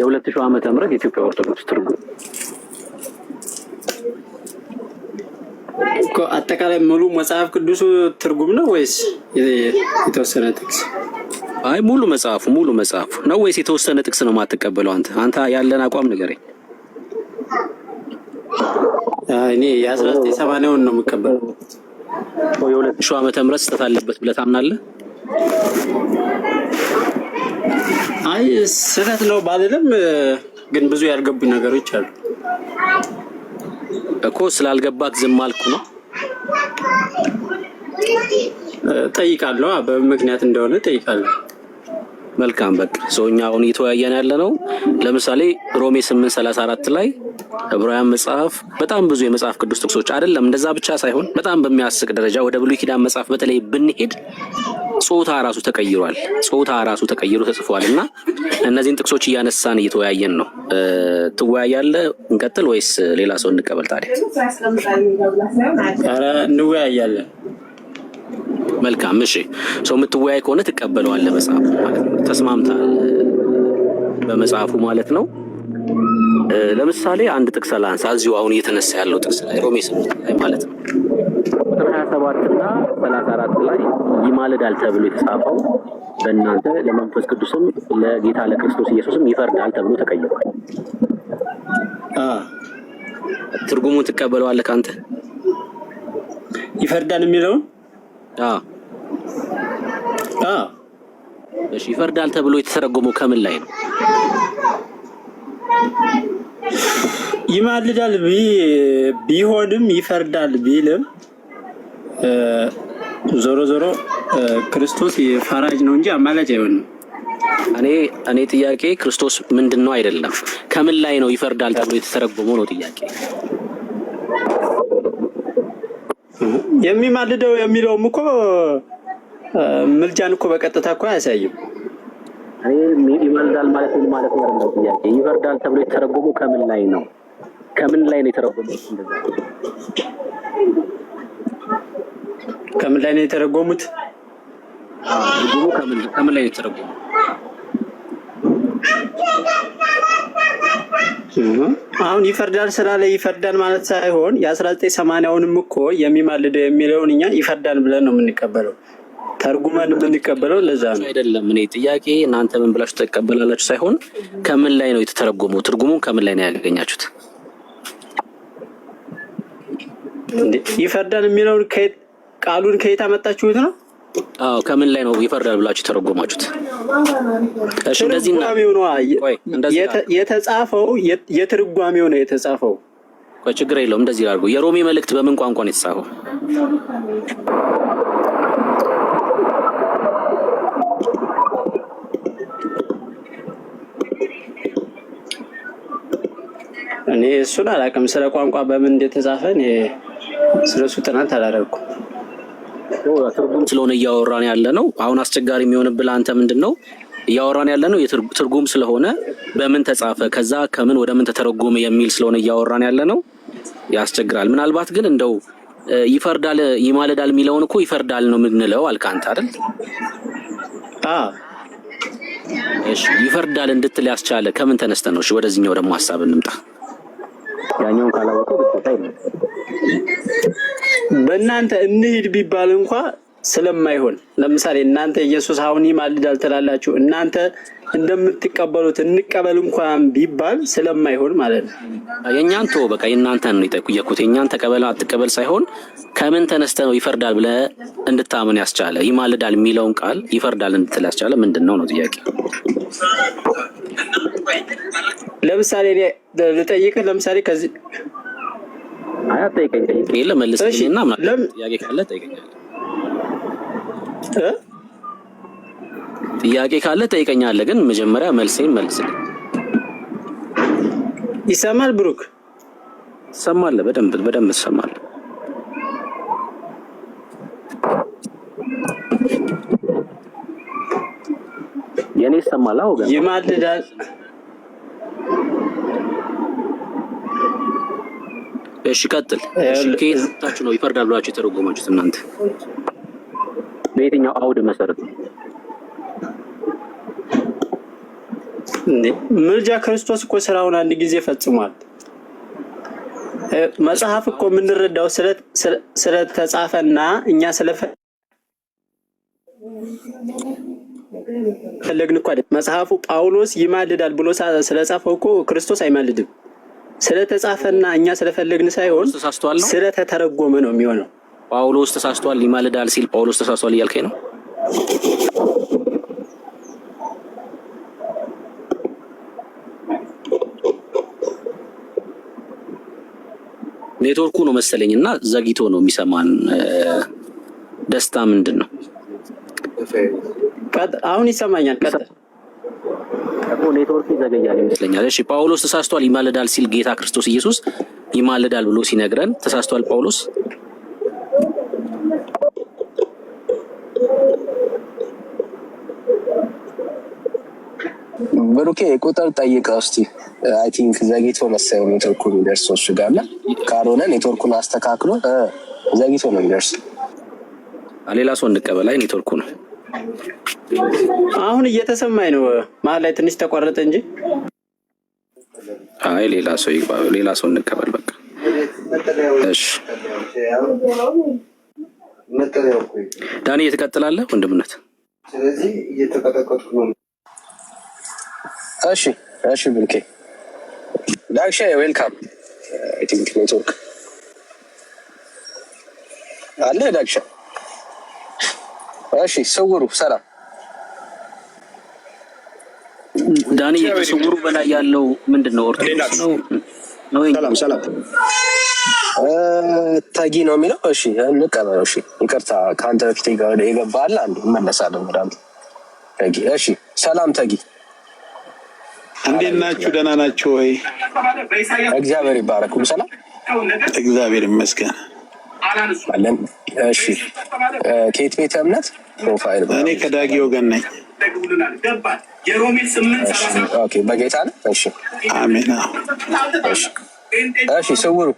የ2000 ዓመተ ምህረት የኢትዮጵያ ኦርቶዶክስ ትርጉም እኮ አጠቃላይ ሙሉ መጽሐፍ ቅዱሱ ትርጉም ነው ወይስ የተወሰነ ጥቅስ? አይ ሙሉ መጽሐፉ ነው ወይስ የተወሰነ ጥቅስ ነው የማትቀበለው? አንተ ያለን አቋም ንገረኝ። እኔ የ1980ውን ነው የምቀበለው። የ2000 ዓመተ ምህረት ስህተት አለበት ብለህ ታምናለህ? አይ ስህተት ነው ባልልም ግን ብዙ ያልገቡኝ ነገሮች አሉ እኮ። ስላልገባክ ዝም አልኩ ነው። ጠይቃለሁ፣ በምክንያት እንደሆነ ጠይቃለሁ። መልካም በቃ ሰውኛ አሁን እየተወያየን ያለ ነው። ለምሳሌ ሮሜ 8:34 ላይ ዕብራውያን መጽሐፍ በጣም ብዙ የመጽሐፍ ቅዱስ ጥቅሶች አይደለም፣ እንደዛ ብቻ ሳይሆን በጣም በሚያስቅ ደረጃ ወደ ብሉይ ኪዳን መጽሐፍ በተለይ ብንሄድ ጾታ ራሱ ተቀይሮ ተጽፏልና እነዚህን ጥቅሶች እያነሳን እየተወያየን ነው። ትወያያለህ? እንቀጥል ወይስ ሌላ ሰው እንቀበል? ታዲያ ኧረ እንወያያለን። መልካም እሺ። ሰው የምትወያይ ከሆነ ትቀበለዋለህ መጽሐፉ ማለት ነው። ተስማምታል በመጽሐፉ ማለት ነው። ለምሳሌ አንድ ጥቅስ ላንሳ፣ እዚሁ አሁን እየተነሳ ያለው ጥቅስ ላይ ሮሜ 8 ላይ ማለት ነው ቁጥር 27 እና 34 ላይ ይማልዳል ተብሎ የተጻፈው በእናንተ ለመንፈስ ቅዱስም ለጌታ ለክርስቶስ ኢየሱስም ይፈርዳል ተብሎ ተቀይሯል። ትርጉሙን ትቀበለዋለህ ካንተ? ይፈርዳል የሚለውን እሺ፣ ይፈርዳል ተብሎ የተተረጎመው ከምን ላይ ነው? ይማልዳል ቢሆንም ይፈርዳል ቢልም ዞሮ ዞሮ ክርስቶስ ፈራጅ ነው እንጂ አማላጅ አይሆንም። እኔ ጥያቄ ክርስቶስ ምንድነው አይደለም፣ ከምን ላይ ነው ይፈርዳል ተብሎ የተተረጎመው ነው ጥያቄ። የሚማልደው የሚለውም እኮ ምልጃን እኮ በቀጥታ እኮ አያሳይም። ይማልዳል ማለት ምን ማለት ነው አይደለም ጥያቄ። ይፈርዳል ተብሎ የተተረጎመው ከምን ላይ ነው? ከምን ላይ ነው የተረጎመው? ከምን ላይ ነው የተረጎሙት? ከምን ላይ ነው የተረጎመው? አሁን ይፈርዳል ስላለ ይፈርዳል ማለት ሳይሆን የ1980ውንም እኮ የሚማልደው የሚለውን እኛ ይፈርዳል ብለን ነው የምንቀበለው። ተርጉመን የምንቀበለው ለዛ ነው አይደለም። እኔ ጥያቄ እናንተ ምን ብላችሁ ተቀበላላችሁ ሳይሆን ከምን ላይ ነው የተተረጎመው? ትርጉሙን ከምን ላይ ነው ያገኛችሁት? ይፈርዳል የሚለውን ቃሉን ከየት አመጣችሁት ነው? ከምን ላይ ነው ይፈርዳል ብላችሁ ተረጎማችሁት? እሺ እንደዚህ ነው የተጻፈው። የትርጓሜው ነው የተጻፈው። ቆይ ችግር የለውም። እንደዚህ አድርጎ የሮሜ መልእክት በምን ቋንቋ ነው የተጻፈው? እኔ እሱን አላውቅም። ስለ ቋንቋ በምን እንደተጻፈ እኔ ስለሱ ጥናት አላደረኩም። ትርጉም ስለሆነ እያወራን ያለ ነው። አሁን አስቸጋሪ የሚሆንብህ አንተ ምንድነው እያወራን ያለ ነው? የትርጉም ስለሆነ በምን ተጻፈ ከዛ ከምን ወደ ምን ተተረጎመ የሚል ስለሆነ እያወራን ያለ ነው። ያስቸግራል። ምናልባት ግን እንደው ይፈርዳል ይማልዳል የሚለውን እኮ ይፈርዳል ነው የምንለው አልክ አንተ አይደል? እሺ ይፈርዳል እንድትል ያስቻለ ከምን ተነስተ ነው? እሺ ወደዚህኛው ደግሞ ሐሳብ እንምጣ። ያኛውን ካላወቀው ብቻ አይደለም በእናንተ እንሂድ ቢባል እንኳ ስለማይሆን፣ ለምሳሌ እናንተ ኢየሱስ አሁን ይማልዳል ትላላችሁ፣ እናንተ እንደምትቀበሉት እንቀበል እንኳን ቢባል ስለማይሆን ማለት ነው። የኛን ተው በቃ የእናንተን ነው የጠየኩት። የኛን ተቀበል አትቀበል ሳይሆን ከምን ተነስተ ነው ይፈርዳል ብለህ እንድታምን ያስቻለ? ይማልዳል የሚለውን ቃል ይፈርዳል እንድትል ያስቻለ ምንድነው ነው ጥያቄ። ለምሳሌ ልጠይቅህ። ለምሳሌ ከዚህ አያጠይቀኝ የለ መልስልኝና ምናምን ጥያቄ ካለ ጠይቀኛለህ። ጥያቄ ካለ ጠይቀኛለህ፣ ግን መጀመሪያ መልሴን መልስልኝ። ይሰማል? ብሩክ ትሰማለህ? በደንብ ትሰማለህ። የኔ ይሰማል? አዎ ገና ይማልዳል። እሺ ቀጥል። እሺ ከየታችሁ ነው ይፈርዳል ብላችሁ የተረጎማችሁት እናንተ? በየትኛው አውድ መሰረት ነው? ምልጃ ክርስቶስ እኮ ስራውን አንድ ጊዜ ፈጽሟል። መጽሐፍ እኮ የምንረዳው ስለተጻፈና እኛ ስለፈለግን እኮ አይደል። መጽሐፉ ጳውሎስ ይማልዳል ብሎ ስለጻፈው እኮ ክርስቶስ አይማልድም። ስለተጻፈና እኛ ስለፈለግን ሳይሆን ስለተተረጎመ ነው የሚሆነው። ጳውሎስ ተሳስቷል ይማልዳል ሲል ጳውሎስ ተሳስቷል እያልከኝ ነው? ኔትወርኩ ነው መሰለኝ እና ዘግይቶ ነው የሚሰማን። ደስታ ምንድን ነው? አሁን ይሰማኛል። ቀጥል። ኔትወርክ ይዘገያል ይመስለኛል። እሺ ጳውሎስ ተሳስቷል ይማልዳል ሲል ጌታ ክርስቶስ ኢየሱስ ይማልዳል ብሎ ሲነግረን ተሳስቷል ጳውሎስ? ብሩኬ ቁጥር ጠይቀው እስቲ። አይ ቲንክ ዘግይቶ መሰለኝ ኔትወርኩ የሚደርሰው እሱ ጋር እና ካልሆነ ኔትወርኩን አስተካክሎ ዘግይቶ ነው የሚደርሰው። ሌላ ሰው እንቀበል። አይ ኔትወርኩ ነው አሁን እየተሰማኝ ነው። መሀል ላይ ትንሽ ተቋረጠ እንጂ። አይ ሌላ ሰው ይግባ፣ ሌላ ሰው እንቀበል በቃ። እሺ ዳኒ ትቀጥላለህ ወንድምነት። ስለዚህ እየተቀጠቀጥኩ ነው። እሺ እሺ ብሩኬ ዳክሻ ዌልካም። አይ ቲንክ ኔትወርክ አለ ዳክሻ። እሺ ስውሩ ሰላም ዳኒ። ከስውሩ በላይ ያለው ምንድነው? ኦርቶዶክስ ነው? ሰላም ሰላም ተጊ ነው የሚለው። እሺ እንቀበለው። እሺ ይቅርታ ከአንተ በፊት የገባህ አንዱ እመለሳለሁ ወደ አንተ ተጊ። እሺ ሰላም ተጊ፣ እንዴት ናችሁ? ደህና ናችሁ ወይ? እግዚአብሔር ይባረክ። ሁሉ ሰላም እግዚአብሔር ይመስገን አለን። እሺ ከየት ቤተ እምነት ፕሮፋይል? እኔ ከዳጊ ወገን ነኝ። ኦኬ በጌታ ነው። እሺ አሜን። እሺ ስውሩ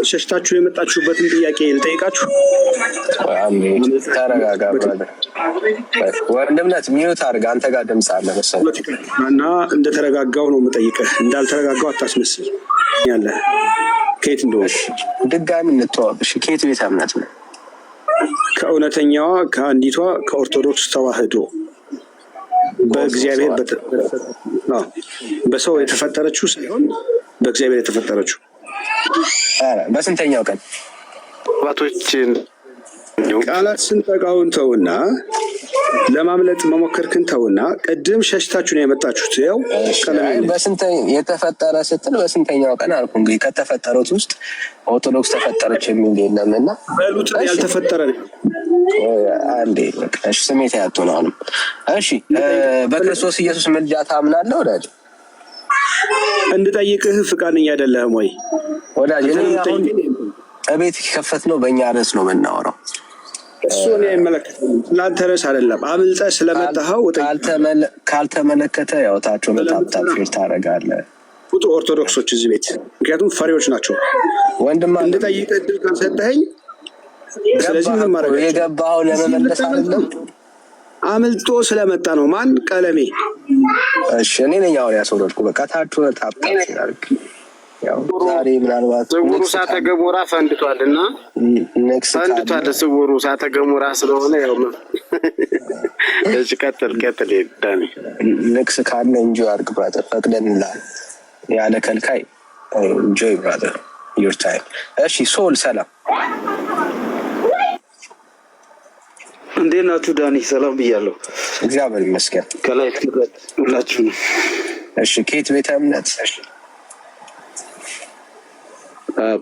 ሸሽታችሁ የመጣችሁበትን ጥያቄ ልጠይቃችሁ። ተረጋጋ ወንድምነት፣ ሚዩት አድርግ። አንተ ጋር ድምፅ አለ መሰለኝ እና እንደተረጋጋው ነው የምጠይቅህ፣ እንዳልተረጋጋው አታስመስል። ያለ ከየት እንደሆነ ድጋሚ እንተዋወቅ። እሺ ከየት ቤተ እምነት ነው? ከእውነተኛዋ ከአንዲቷ ከኦርቶዶክስ ተዋህዶ በእግዚአብሔር በሰው የተፈጠረችው ሳይሆን በእግዚአብሔር የተፈጠረችው። በስንተኛው ቀን አባቶችን ቃላት ስንጠቃውን ተውና ለማምለጥ መሞከርክን ተውና፣ ቅድም ሸሽታችሁ ነው የመጣችሁት። ያው በስንተኛ የተፈጠረ ስትል በስንተኛው ቀን አልኩ። እንግዲህ ከተፈጠሩት ውስጥ ኦርቶዶክስ ተፈጠረች የሚል የለም እና በሉት ያልተፈጠረ አንዴ እሺ፣ ስሜት ያጡ ነው አሁንም። እሺ በክርስቶስ ኢየሱስ ምልጃ ታምናለህ ወዳጅ? እንድጠይቅህ ፍቃደኛ አይደለህም ወይ ወዳጅ? አሁን እቤት ከፈት ነው በእኛ ርዕስ ነው የምናወራው። እሱ እኔ አይመለከትም። ለአንተ ርዕስ አይደለም። አምልጠህ ስለመጣኸው ካልተመለከተ ያው ታቸው በጣም ፌር ታደርጋለህ። ቁጡ ኦርቶዶክሶች እዚህ ቤት ምክንያቱም ፈሪዎች ናቸው። ወንድማ እንድጠይቅህ እድል ካልሰጠኸኝ ስለዚህ ምን ማድረግ የገባኸው ለመመለስ አይደለም፣ አምልጦ ስለመጣ ነው። ማን ቀለሜ? እሺ እኔ ነኝ አሁን ያስወረድኩ። በቃ ታችሁ ታጣ ይችላል። ያው ዛሬ ምናልባት ስውሩ እሳተ ገሞራ ፈንድቷልና ፈንድቷል። ስውሩ እሳተ ገሞራ ስለሆነ ያው እሺ ቀጥል ዳኒ። ንክስ ካለ እንጆይ አድርግ ብራዘር፣ ፈቅደንልሃል ያለ ከልካይ። እንጆይ ብራዘር ዩር ታይም። እሺ ሶል ሰላም፣ እንዴት ናችሁ? ዳኒ ሰላም ብያለሁ። እግዚአብሔር ይመስገን። ከላይ ሁላችሁ ነው። እሺ ከየት ቤተ እምነት?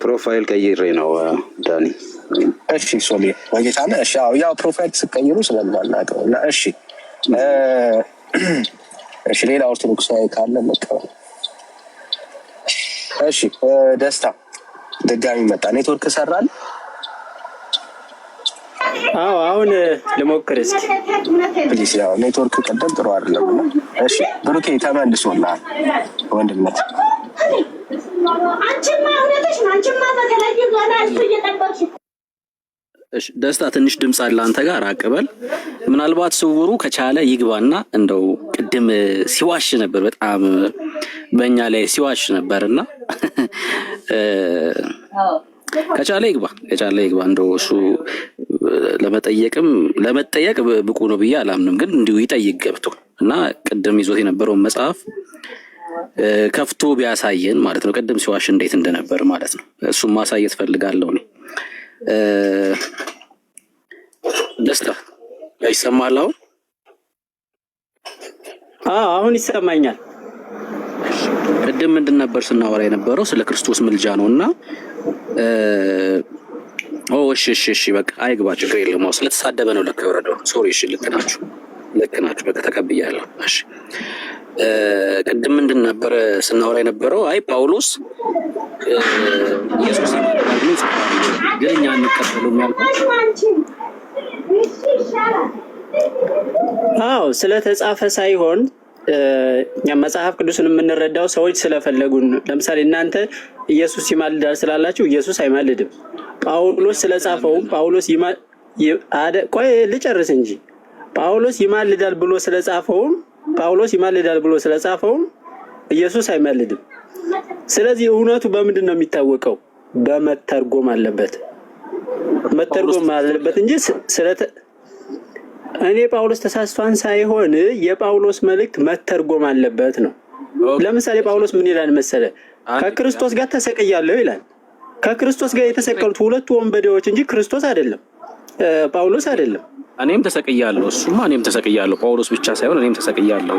ፕሮፋይል ቀይሬ ነው ዳኒ። እሺ ሶሊ በጌታ ነህ? እሺ ያው ፕሮፋይል ስቀይሩ ስለማናውቀው እና እሺ እሺ ሌላ ኦርቶዶክሳዊ ካለ መቀበል። እሺ ደስታ ድጋሚ መጣ። ኔትወርክ ሰራል? አዎ አሁን ልሞክር እስኪ ፕሊስ። ያው ኔትወርክ ቀደም ጥሩ አይደለም እና እሺ ብሩኬ ተመልሶልሃል ወንድምነት። አንቺማ እውነትሽ ነው። አንቺማ በተለየ ገና እሱ እየጠበቅሽ ደስታ ትንሽ ድምፅ አለ አንተ ጋር አቀበል። ምናልባት ስውሩ ከቻለ ይግባና እንደው ቅድም ሲዋሽ ነበር፣ በጣም በእኛ ላይ ሲዋሽ ነበርና ከቻለ ይግባ። እንደው እሱ ለመጠየቅ ብቁ ነው ብዬ አላምንም፣ ግን እንዲሁ ይጠይቅ ገብቶ እና ቅድም ይዞት የነበረውን መጽሐፍ ከፍቶ ቢያሳየን ማለት ነው። ቅድም ሲዋሽ እንዴት እንደነበር ማለት ነው። እሱም ማሳየት ፈልጋለሁ ነው። ደስታ ይሰማል? አሁን ይሰማኛል። ቅድም ምንድን ነበር ስናወራ የነበረው? ስለ ክርስቶስ ምልጃ ነው እና እሺ በቃ አይግባ፣ ችግር የለም። ስለተሳደበ ነው ለካ የወረደው። ሶሪ። እሺ ልክ ናችሁ። በቃ ተቀብያለሁ። እሺ ቅድም ምንድን ነበር ስናወራ የነበረው? አይ ጳውሎስ ኢየሱስ ግን እኛ እንቀበለው ያልኩት ስለተጻፈ ሳይሆን መጽሐፍ ቅዱስን የምንረዳው ሰዎች ስለፈለጉን። ለምሳሌ እናንተ ኢየሱስ ይማልዳል ስላላችሁ ኢየሱስ አይማልድም። ጳውሎስ ስለጻፈውም ቆይ ልጨርስ እንጂ ጳውሎስ ይማልዳል ብሎ ስለጻፈውም ኢየሱስ አይማልድም። ስለዚህ እውነቱ በምንድን ነው የሚታወቀው? በመተርጎም አለበት እንጂ እኔ ጳውሎስ ተሳስቷን ሳይሆን የጳውሎስ መልእክት መተርጎም አለበት ነው። ለምሳሌ ጳውሎስ ምን ይላል መሰለ? ከክርስቶስ ጋር ተሰቅያለሁ ይላል። ከክርስቶስ ጋር የተሰቀሉት ሁለቱ ወንበዴዎች እንጂ ክርስቶስ አይደለም፣ ጳውሎስ አይደለም። እኔም ተሰቅያለሁ፣ እሱማ እኔም ተሰቅያለሁ። ጳውሎስ ብቻ ሳይሆን እኔም ተሰቅያለሁ።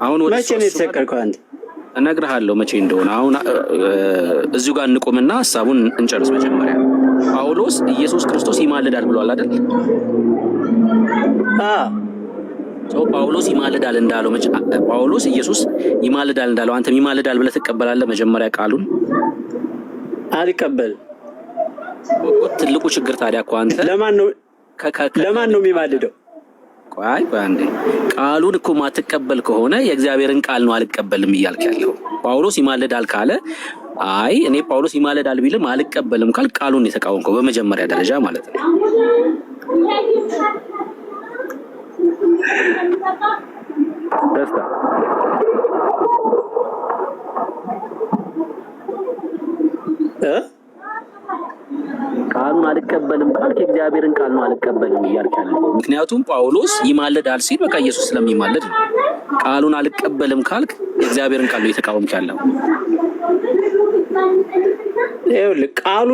አሁን መቼ ነው የተሰቀልከው አንተ? እነግርሃለሁ መቼ እንደሆነ። አሁን እዚሁ ጋር እንቁምና ሐሳቡን እንጨርስ። መጀመሪያ ጳውሎስ ኢየሱስ ክርስቶስ ይማልዳል ብሏል አይደል? ጳውሎስ ይማልዳል እንዳለው ጳውሎስ ኢየሱስ ይማልዳል እንዳለው አንተም ይማልዳል ብለህ ትቀበላለህ? መጀመሪያ ቃሉን አልቀበልም። ትልቁ ችግር ታዲያ እኮ አንተ ለማን ነው የሚማልደው? ቆይ አንዴ፣ ቃሉን እኮ ማትቀበል ከሆነ የእግዚአብሔርን ቃል ነው አልቀበልም እያልክ ያለው። ጳውሎስ ይማልዳል ካለ አይ እኔ ጳውሎስ ይማልዳል ቢልም አልቀበልም ካል ቃሉን የተቃወምከው በመጀመሪያ ደረጃ ማለት ነው። ደስታ ቃሉን አልቀበልም ካልክ የእግዚአብሔርን ቃል ነው አልቀበልም እያልክ ያለው። ምክንያቱም ጳውሎስ ይማልዳል ሲል በቃ ኢየሱስ ስለሚማልድ ነው። ቃሉን አልቀበልም ካልክ የእግዚአብሔርን ቃል ነው እየተቃወምክ ያለው። ይኸውልህ ቃሉ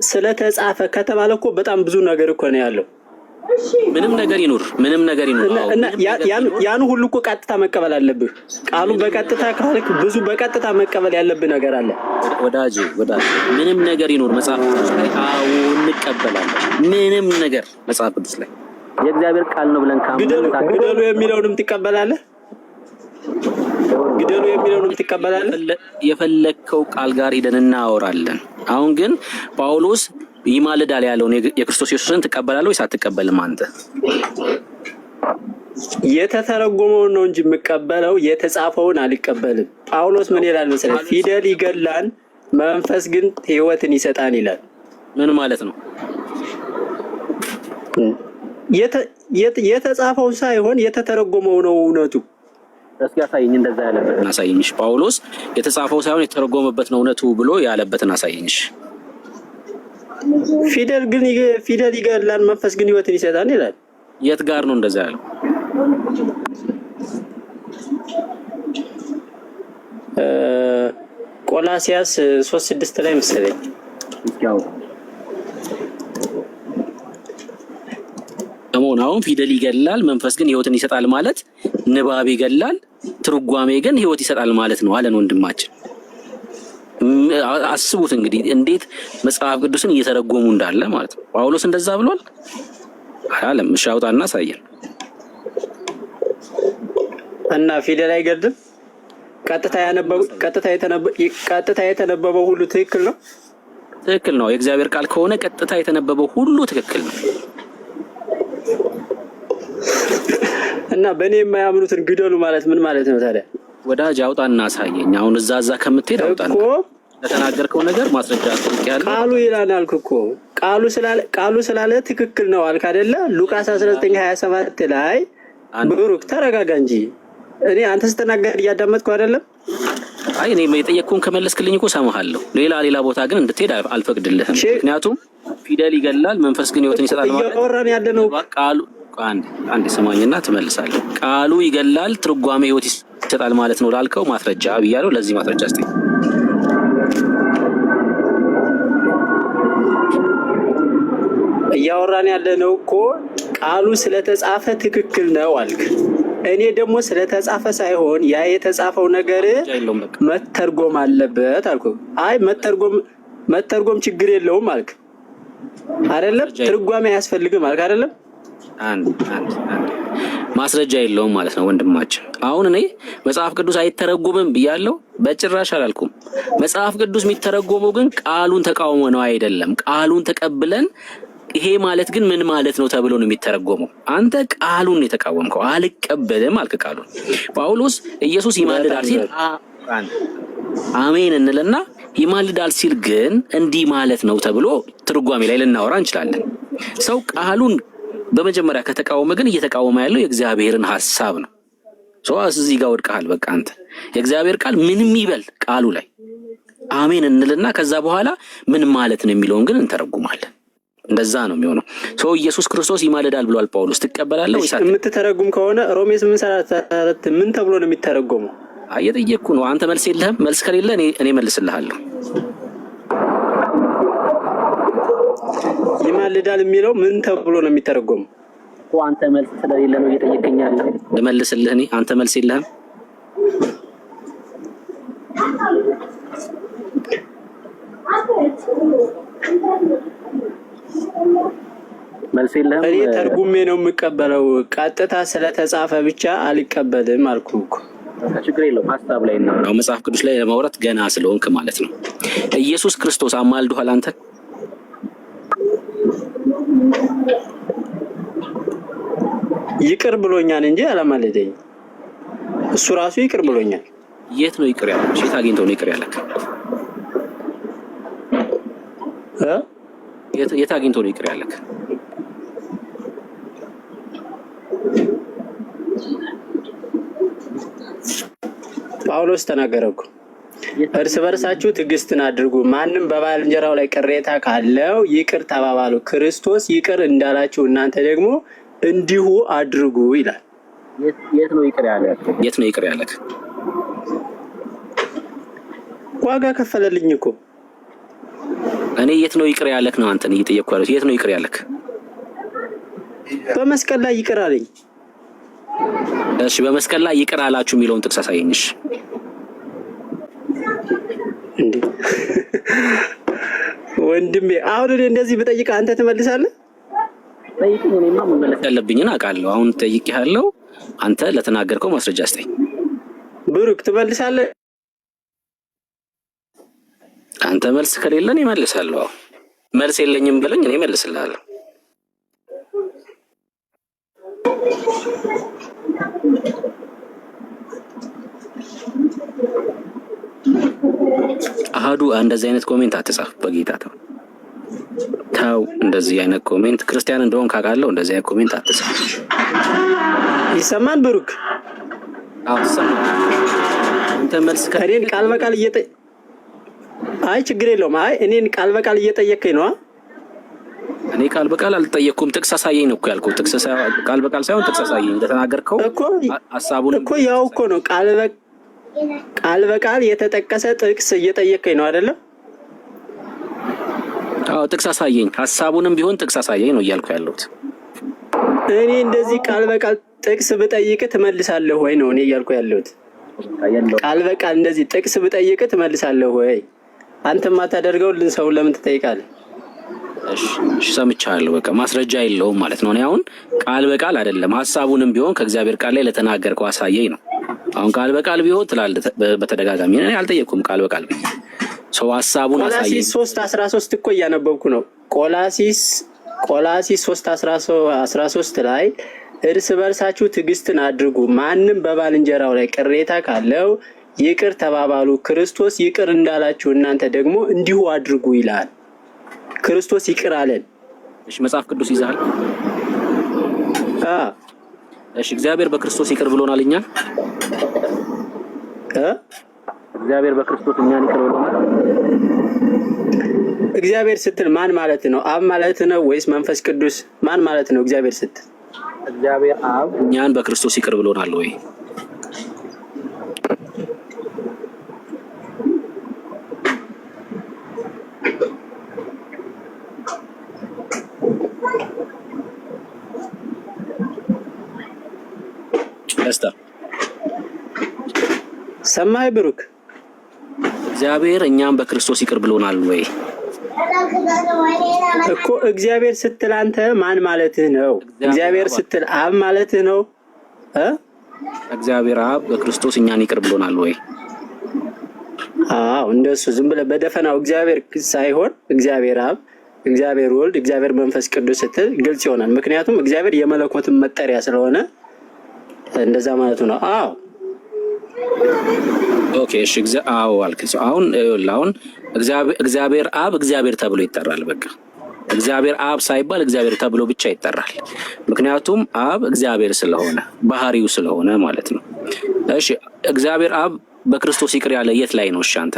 ስለተጻፈ ከተባለ እኮ በጣም ብዙ ነገር እኮ ነው ያለው። ምንም ነገር ይኑር እና ያን ሁሉ እኮ ቀጥታ መቀበል አለብህ። ቃሉን በቀጥታ ካልክ ብዙ በቀጥታ መቀበል ያለብህ ነገር አለ። ወዳጅ ምንም ነገር ይኑር መጽሐፍ ቅዱስ ላይ እንቀበላለን። ምንም ነገር መጽሐፍ ቅዱስ ላይ የእግዚአብሔር ቃል ነው ብለን ግደሉ የሚለውንም ትቀበላለህ። የፈለከው ቃል ጋር ሄደን እናወራለን። አሁን ግን ጳውሎስ ይማልዳል ያለውን የክርስቶስ ኢየሱስን ትቀበላለህ ወይስ አትቀበልም? አንተ የተተረጎመውን ነው እንጂ የምቀበለው የተጻፈውን አልቀበልም። ጳውሎስ ምን ይላል መሰለህ? ፊደል ይገላል፣ መንፈስ ግን ሕይወትን ይሰጣል ይላል። ምን ማለት ነው? የተጻፈው ሳይሆን የተተረጎመው ነው እውነቱ። እስኪ አሳይኝ፣ እንደዛ ያለበትን አሳይኝሽ። ጳውሎስ የተጻፈው ሳይሆን የተተረጎመበት ነው እውነቱ ብሎ ያለበትን አሳይኝሽ። ፊደል ይገላል መንፈስ ግን ሕይወትን ይሰጣል ይላል። የት ጋር ነው እንደዛ ያለው? ቆላሲያስ 3:6 ላይ መሰለኝ። አሁን ፊደል ይገላል መንፈስ ግን ሕይወትን ይሰጣል ማለት ንባብ ይገላል፣ ትርጓሜ ግን ሕይወት ይሰጣል ማለት ነው አለን ወንድማችን። አስቡት እንግዲህ እንዴት መጽሐፍ ቅዱስን እየተረጎሙ እንዳለ ማለት ነው። ጳውሎስ እንደዛ ብሏል አላለም? እሺ አውጣና አሳየን። እና ፊደል አይገድም። ቀጥታ የተነበበው ሁሉ ትክክል ነው። ትክክል ነው። የእግዚአብሔር ቃል ከሆነ ቀጥታ የተነበበው ሁሉ ትክክል ነው። እና በእኔ የማያምኑትን ግደሉ ማለት ምን ማለት ነው ታዲያ? ወዳጅ አውጣና አሳየኝ። አሁን እዛ ከምትሄድ አውጣና ለተናገርከው ነገር ማስረጃ አጥቂያለሁ። ቃሉ ይላል አልኩ እኮ ቃሉ ስላለ ትክክል ነው አልክ አይደለ? ሉቃስ 19:27 ላይ ብሩክ ተረጋጋ እንጂ እኔ አንተ ስትናገር እያዳመጥኩ አይደለም። አይ እኔ የጠየቅኩህን ከመለስክልኝ እኮ ሰማሃለሁ። ሌላ ቦታ ግን እንድትሄድ አልፈቅድልህም። ምክንያቱም ፊደል ይገላል መንፈስ ግን ሕይወትን ይሰጣል ማለት እያወራን ያለነው ቃሉ አንድ ሰማኝና ትመልሳለህ። ቃሉ ይገላል ትርጓሜ ሕይወት ይሰጣል ማለት ነው ላልከው ማስረጃ ብያለሁ። ለዚህ ማስረጃ እስቲ እያወራን ያለነው እኮ ቃሉ ስለተጻፈ ትክክል ነው አልክ። እኔ ደግሞ ስለተጻፈ ሳይሆን ያ የተጻፈው ነገር መተርጎም አለበት አልኩ። አይ መተርጎም ችግር የለውም አልክ አይደለም? ትርጓሜ አያስፈልግም አልክ አይደለም? አንድ ማስረጃ የለውም ማለት ነው ወንድማችን። አሁን እኔ መጽሐፍ ቅዱስ አይተረጎምም ብያለሁ? በጭራሽ አላልኩም። መጽሐፍ ቅዱስ የሚተረጎመው ግን ቃሉን ተቃውሞ ነው አይደለም። ቃሉን ተቀብለን ይሄ ማለት ግን ምን ማለት ነው ተብሎ ነው የሚተረጎመው። አንተ ቃሉን የተቃወምከው አልቀበልም አልክ ቃሉን። ጳውሎስ ኢየሱስ ይማልዳል ሲል አሜን እንልና ይማልዳል ሲል ግን እንዲህ ማለት ነው ተብሎ ትርጓሜ ላይ ልናወራ እንችላለን። ሰው ቃሉን በመጀመሪያ ከተቃወመ ግን እየተቃወመ ያለው የእግዚአብሔርን ሐሳብ ነው። እዚህ ጋር ወድቀሃል። በቃ አንተ የእግዚአብሔር ቃል ምንም ይበል ቃሉ ላይ አሜን እንልና ከዛ በኋላ ምን ማለት ነው የሚለውን ግን እንተረጉማለን። እንደዛ ነው የሚሆነው። ኢየሱስ ክርስቶስ ይማልዳል ብሏል ጳውሎስ። ትቀበላለህ ወይስ የምትተረጉም ከሆነ ሮሜ 8:34 ምን ተብሎ ነው የሚተረጎመው? እየጠየቅኩ ነው። አንተ መልስ የለህም። መልስ ከሌለ እኔ መልስልሃለሁ። ይማልዳል የሚለው ምን ተብሎ ነው የሚተረጎመው? አንተ መልስ ስለሌለ ነው እየጠየቀኝ ያለው። ልመልስልህ እኔ። አንተ መልስ የለህም። መልስ የለህም። እኔ ተርጉሜ ነው የምቀበለው። ቀጥታ ስለተጻፈ ብቻ አልቀበልም አልኩህ እኮ። ችግር የለውም። ሐሳብ ላይ ነው መጽሐፍ ቅዱስ ላይ ለማውራት ገና ስለሆንክ ማለት ነው። ኢየሱስ ክርስቶስ አማልዶሃል አንተ? ይቅር ብሎኛል እንጂ አላማለደኝ። እሱ ራሱ ይቅር ብሎኛል። የት ነው ይቅር ያለው? የት አግኝቶ ነው ይቅር ያለክ? የት አግኝቶ ነው ይቅር ያለክ? ጳውሎስ ተናገረው። እርስ በርሳችሁ ትዕግስትን አድርጉ፣ ማንም በባልንጀራው ላይ ቅሬታ ካለው ይቅር ተባባሉ፣ ክርስቶስ ይቅር እንዳላችሁ እናንተ ደግሞ እንዲሁ አድርጉ ይላል። የት ነው ይቅር ያለክ? የት ነው ይቅር ያለክ? ዋጋ ከፈለልኝ እኮ። እኔ የት ነው ይቅር ያለክ ነው አንተን እየጠየቅኩ ያለሁት። የት ነው ይቅር ያለክ? በመስቀል ላይ ይቅር አለኝ። እሺ በመስቀል ላይ ይቅር አላችሁ የሚለውን ጥቅስ አሳየኝሽ። እንዴ ወንድሜ አሁን እኔ እንደዚህ ብጠይቅ አንተ ትመልሳለህ? ጠይቅኝ። እኔማ መመለስ ያለብኝን አውቃለሁ። አሁን ጠይቄሃለሁ። አንተ ለተናገርከው ማስረጃ ስጠኝ። ብሩክ ትመልሳለህ? አንተ መልስ ከሌለ እኔ እመልሳለሁ። መልስ የለኝም ብለኝ እኔ እመልስልሃለሁ። አሃዱ እንደዚህ አይነት ኮሜንት አትጻፍ። በጌታ ተው። እንደዚህ አይነት ኮሜንት ክርስቲያን እንደሆን ካውቃለሁ። እንደዚህ አይነት ኮሜንት አትጻፍ። ይሰማል ብሩክ? አዎ ይሰማል። አንተ መልስ ከኔን ቃል በቃል አይ ችግር የለውም። አይ እኔን ቃል በቃል እየጠየከኝ ነው። እኔ ቃል በቃል አልጠየቅኩም። ጥቅስ አሳየኝ ነው እኮ ያልኩት። ጥቅስ ቃል በቃል ሳይሆን ጥቅስ አሳየኝ እንደተናገርከው እኮ ሐሳቡን እኮ ያው እኮ ነው። ቃል በቃል የተጠቀሰ ጥቅስ እየጠየከኝ ነው አይደለም? አዎ ጥቅስ አሳየኝ። ሐሳቡንም ቢሆን ጥቅስ አሳየኝ ነው እያልኩ ያለሁት። እኔ እንደዚህ ቃል በቃል ጥቅስ ብጠይቅ ትመልሳለህ ወይ ነው እኔ እያልኩ ያለሁት። ቃል በቃል እንደዚህ ጥቅስ ብጠይቅ ትመልሳለህ ወይ? አንተ ማታደርገው ሰው ለምን ትጠይቃለህ? እሺ ሰምቻለሁ። በቃ ማስረጃ የለውም ማለት ነው። እኔ አሁን ቃል በቃል አይደለም ሐሳቡንም ቢሆን ከእግዚአብሔር ቃል ላይ ለተናገርከው አሳየኝ ነው። አሁን ቃል በቃል ቢሆን ትላለህ በተደጋጋሚ። እኔ አልጠየቅኩም ቃል በቃል ሰው ሐሳቡን አሳየኝ። ቆላሲስ 3:13 እኮ እያነበብኩ ነው። ቆላሲስ 3:13 ላይ እርስ በርሳችሁ ትዕግስትን አድርጉ፣ ማንም በባልንጀራው ላይ ቅሬታ ካለው ይቅር ተባባሉ፣ ክርስቶስ ይቅር እንዳላችሁ እናንተ ደግሞ እንዲሁ አድርጉ ይላል። ክርስቶስ ይቅር አለን። እሺ መጽሐፍ ቅዱስ ይዘሃል? እሺ እግዚአብሔር በክርስቶስ ይቅር ብሎናል እኛን? እግዚአብሔር በክርስቶስ እኛን ይቅር ብሎናል? እግዚአብሔር ስትል ማን ማለት ነው? አብ ማለት ነው ወይስ መንፈስ ቅዱስ? ማን ማለት ነው እግዚአብሔር ስትል? እግዚአብሔር አብ እኛን በክርስቶስ ይቅር ብሎናል ወይ? ደስታ ሰማይ ብሩክ እግዚአብሔር እኛን በክርስቶስ ይቅር ብሎናል ወይ? እኮ እግዚአብሔር ስትል አንተ ማን ማለትህ ነው? እግዚአብሔር ስትል አብ ማለትህ ነው? እግዚአብሔር አብ በክርስቶስ እኛን ይቅር ብሎናል ወይ? አዎ እንደሱ ዝም ብለህ በደፈናው እግዚአብሔር ሳይሆን እግዚአብሔር አብ፣ እግዚአብሔር ወልድ፣ እግዚአብሔር መንፈስ ቅዱስ ስትል ግልጽ ይሆናል። ምክንያቱም እግዚአብሔር የመለኮትን መጠሪያ ስለሆነ እንደዛ ማለቱ ነው። አዎ ኦኬ እሺ አዎ አልከኝ። አሁን እግዚአብሔር አብ እግዚአብሔር ተብሎ ይጠራል። በቃ እግዚአብሔር አብ ሳይባል እግዚአብሔር ተብሎ ብቻ ይጠራል። ምክንያቱም አብ እግዚአብሔር ስለሆነ ባህሪው ስለሆነ ማለት ነው። እሺ እግዚአብሔር አብ በክርስቶስ ይቅር ያለ የት ላይ ነው? እሺ አንተ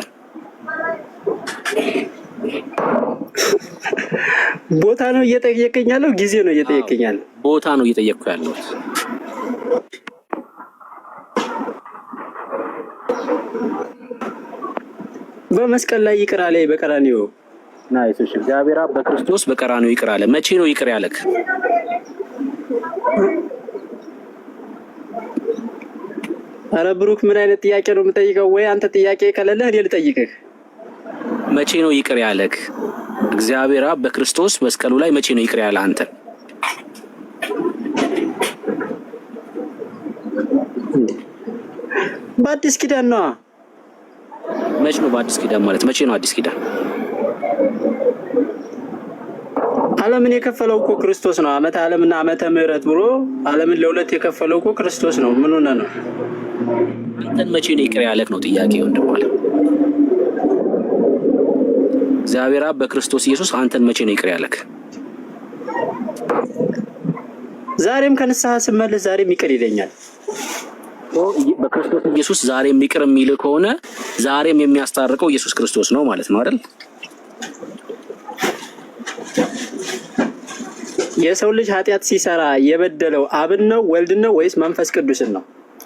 ቦታ ነው እየጠየቀኝ ያለው? ጊዜ ነው እየጠየቀኝ ያለው? ቦታ ነው እየጠየቅኩ ያለው። በመስቀል ላይ ይቅር አለ በቀራንዮ። ናይስ። እግዚአብሔር አብ በክርስቶስ በቀራንዮ ይቅር አለ። መቼ ነው ይቅር ያለክ? አረ ብሩክ ምን አይነት ጥያቄ ነው የምጠይቀው? ወይ አንተ ጥያቄ ከሌለ እኔ ልጠይቅህ። መቼ ነው ይቅር ያለክ? እግዚአብሔር አብ በክርስቶስ መስቀሉ ላይ መቼ ነው ይቅር ያለ አንተ? በአዲስ ኪዳን ነው። መቼ ነው በአዲስ ኪዳን ማለት? መቼ ነው አዲስ ኪዳን? ዓለምን የከፈለው እኮ ክርስቶስ ነው። ዓመተ ዓለምና ዓመተ ምሕረት ብሎ ዓለምን ለሁለት የከፈለው እኮ ክርስቶስ ነው። ምን ሆነ ነው? አንተን መቼ ነው ይቅር ያለክ ነው ጥያቄ ወንድም አለ። እግዚአብሔር አብ በክርስቶስ ኢየሱስ አንተን መቼ ነው ይቅር ያለክ? ዛሬም ከንስሐ ስመለስ ዛሬም ይቅር ይለኛል። በክርስቶስ ኢየሱስ ዛሬም ይቅር የሚል ከሆነ ዛሬም የሚያስታርቀው ኢየሱስ ክርስቶስ ነው ማለት ነው አይደል? የሰው ልጅ ኃጢአት ሲሰራ የበደለው አብን ነው ወልድን ነው ወይስ መንፈስ ቅዱስን ነው?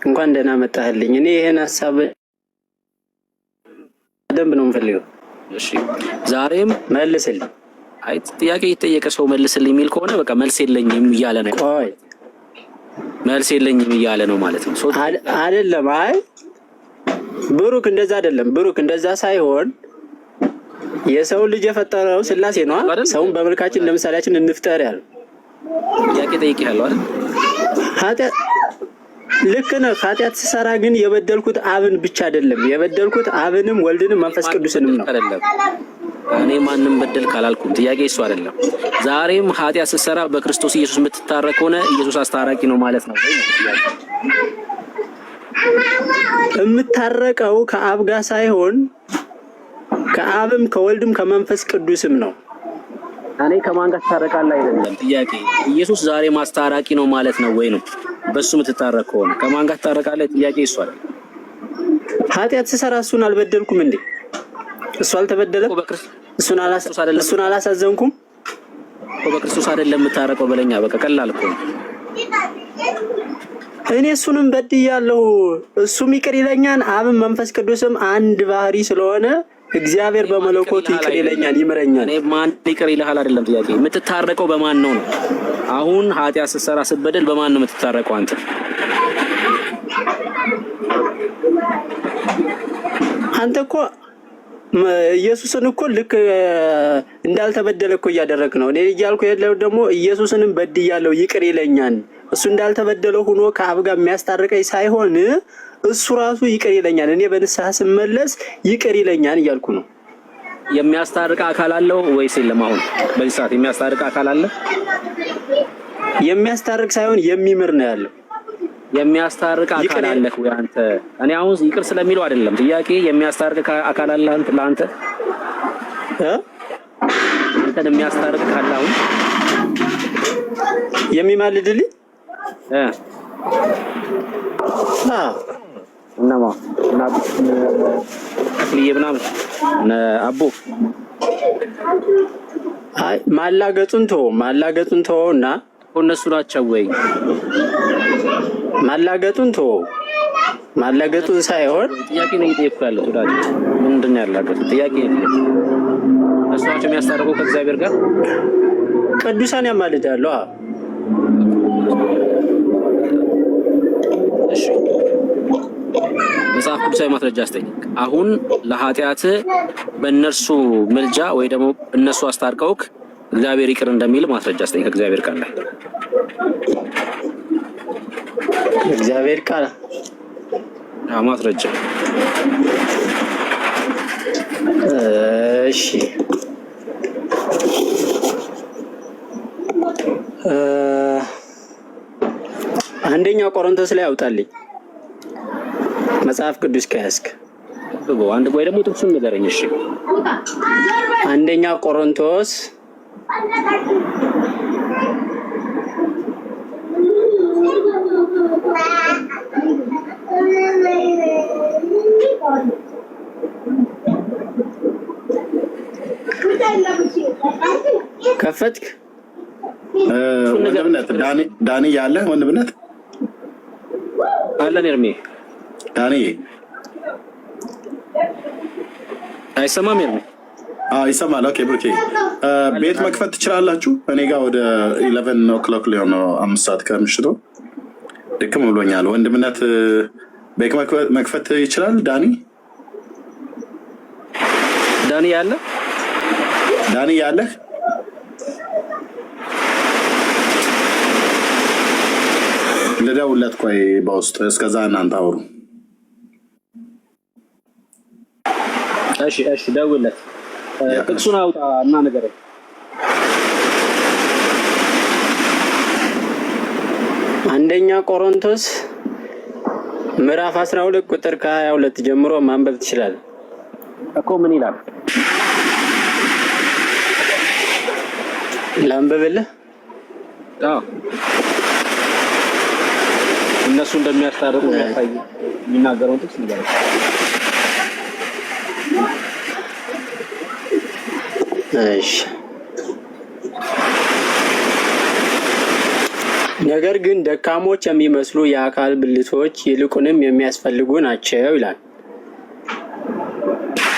እንኳን ደህና መጣህልኝ። እኔ ይሄን ሐሳብ ደንብ ነው የምፈልገው። እሺ ዛሬም መልስልኝ። አይ ጥያቄ የተጠየቀ ሰው መልስልኝ የሚል ከሆነ በቃ መልስ የለኝም እያለ ነው። ቆይ መልስ የለኝም እያለ ነው ማለት ነው። አይደለም። አይ ብሩክ እንደዛ አይደለም። ብሩክ እንደዛ ሳይሆን የሰው ልጅ የፈጠረው ስላሴ ነው። ሰውን በመልካችን ለምሳሌያችን እንፍጠር ያለው ጥያቄ ጠይቄሃለሁ አይደል? ኃጢአት ልክ ነው። ኃጢአት ስሰራ ግን የበደልኩት አብን ብቻ አይደለም፣ የበደልኩት አብንም ወልድንም መንፈስ ቅዱስንም ነው። እኔ ማንም በደል ካላልኩም ጥያቄ እሱ አይደለም። ዛሬም ኃጢአት ስትሰራ በክርስቶስ ኢየሱስ የምትታረቅ ሆነ ኢየሱስ አስታራቂ ነው ማለት ነው ወይ? የምታረቀው ከአብ ጋር ሳይሆን ከአብም ከወልድም ከመንፈስ ቅዱስም ነው። እኔ ከማን ጋር ትታረቃለህ አይደለም ጥያቄ። ኢየሱስ ዛሬ ማስታራቂ ነው ማለት ነው ወይ ነው? በሱ የምትታረቅ ሆነ ከማን ጋር ትታረቃለህ? ጥያቄ እሱ አይደለም። ኃጢአት ስሰራ እሱን አልበደልኩም እንዴ? እሱ አልተበደለም? እሱን አላሳዘንኩም? በክርስቶስ አይደለም የምታረቀው በለኛ። በቃ ቀላል እኮ ነው። እኔ እሱንም በድያለሁ፣ እሱም ይቅር ይለኛል። አብም መንፈስ ቅዱስም አንድ ባህሪ ስለሆነ እግዚአብሔር በመለኮቱ ይቅር ይለኛል፣ ይምረኛል። እኔ ማን ይቅር ይልሃል አይደለም ጥያቄ። የምትታረቀው በማን ነው ነው? አሁን ኃጢአት ስትሰራ ስትበደል በማን ነው የምትታረቀው አንተ? አንተ እኮ ኢየሱስን እኮ ልክ እንዳልተበደለ እኮ እያደረግ ነው። እኔ እያልኩ ያለው ደግሞ ኢየሱስንም በድያለሁ ይቅር ይለኛል። እሱ እንዳልተበደለው ሆኖ ከአብ ጋር የሚያስታርቀኝ ሳይሆን እሱ ራሱ ይቅር ይለኛል። እኔ በንስሐ ስመለስ ይቅር ይለኛል እያልኩ ነው። የሚያስታርቅ አካል አለው ወይስ የለም? አሁን በዚህ ሰዓት የሚያስታርቅ አካል አለ? የሚያስታርቅ ሳይሆን የሚምር ነው ያለው። የሚያስታርቅ አካል አለ ወይ አንተ? እኔ አሁን ይቅር ስለሚለው አይደለም ጥያቄ። የሚያስታርቅ አካል አለ አንተ ለአንተ? አንተ አንተን የሚያስታርቅ ካለ አሁን የሚማልድልኝ እነማ እና አክሊዬ ምናምን አቦ አይ ማላገጡን ተወውና እነሱ ናቸው ወይ ማላገጡን ሳይሆን ጥያቄ ነው እየጠየቅኩ ያለው። ወዳጅ ምንድን ነው ያላገጡት? ጥያቄ ነው። እነሱ ናቸው የሚያስታርቁ ከእግዚአብሔር ጋር። ቅዱሳን ያማልዳሉ። እሺ መጽሐፍ ቅዱሳዊ ማስረጃ አስጠኝ። አሁን ለኃጢአት በእነርሱ ምልጃ ወይ ደግሞ እነሱ አስታርቀውክ እግዚአብሔር ይቅር እንደሚል ማስረጃ አስጠኝ ከእግዚአብሔር ቃል ላይ። እግዚአብሔር ቃል ማስረጃ። እሺ አንደኛ ቆሮንቶስ ላይ አውጣልኝ መጽሐፍ ቅዱስ ከያዝክ አንድ ወይ ደግሞ ጥቅሱን ንገረኝ። እሺ አንደኛ ቆሮንቶስ ከፈትክ ወንድምነት ዳኒ ያለ ወንድምነት አለን ኤርሜ ዳኒ አይሰማም? ኤርሜ ይሰማል። ኦኬ ብሩኬ ቤት መክፈት ትችላላችሁ? እኔ ጋር ወደ 11 o'clock ሊሆን ነው፣ 5 ሰዓት ከምሽቱ ድክም ብሎኛል። ወንድምነት ቤት መክፈት ይችላል? ዳኒ ያለ ልደውልለት። ቆይ በውስጥ እስከዛ እናንተ አውሩ። እሺ ደውልለት። ጥቅሱን አውጣ እና ንገረኝ። አንደኛ ቆሮንቶስ ምዕራፍ 12 ቁጥር ከ22 ጀምሮ ማንበብ ትችላለህ እኮ። ምን ይላል? ላንብብልህ? እነሱ እንደሚያስታርቁ የሚያሳይ የሚናገረውን ጥቅስ ንገረኝ። እሺ ነገር ግን ደካሞች የሚመስሉ የአካል ብልቶች ይልቁንም የሚያስፈልጉ ናቸው ይላል።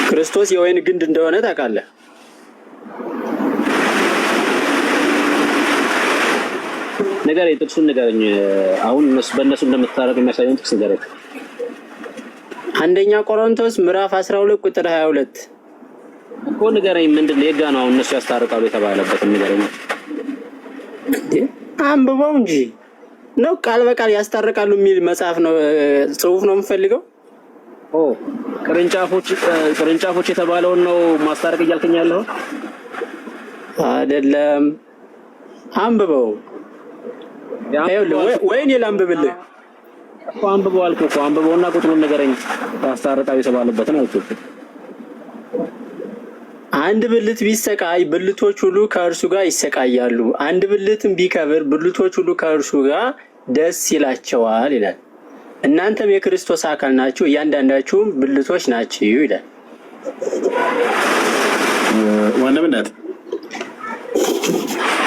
ክርስቶስ የወይን ግንድ እንደሆነ ታውቃለህ። ንገረኝ፣ ጥቅሱን ንገረኝ። አሁን በእነሱ እንደምታረቅ የሚያሳየውን ጥቅስ ንገረኝ። አንደኛ ቆሮንቶስ ምዕራፍ 12 ቁጥር 22 እኮ ንገረኝ። ምንድን ነው የጋ ነው አሁን እነሱ ያስታርቃሉ የተባለበት ንገረኝ። አንብበው እንጂ ነው ቃል በቃል ያስታርቃሉ የሚል መጽሐፍ ነው ጽሑፍ ነው የምፈልገው። ቅርንጫፎች የተባለውን ነው ማስታረቅ እያልከኝ ያለው አይደለም። አንብበው ወይኔ ላንብብልህ እኮ። አንብበው አልኩህ እኮ። አንብበውና ቁጥሩን ንገረኝ። ያስታርቃሉ የተባለበትን አልኩህ። አንድ ብልት ቢሰቃይ ብልቶች ሁሉ ከእርሱ ጋር ይሰቃያሉ። አንድ ብልትም ቢከብር ብልቶች ሁሉ ከእርሱ ጋር ደስ ይላቸዋል ይላል። እናንተም የክርስቶስ አካል ናችሁ፣ እያንዳንዳችሁም ብልቶች ናችሁ ይላል። ወንድምነት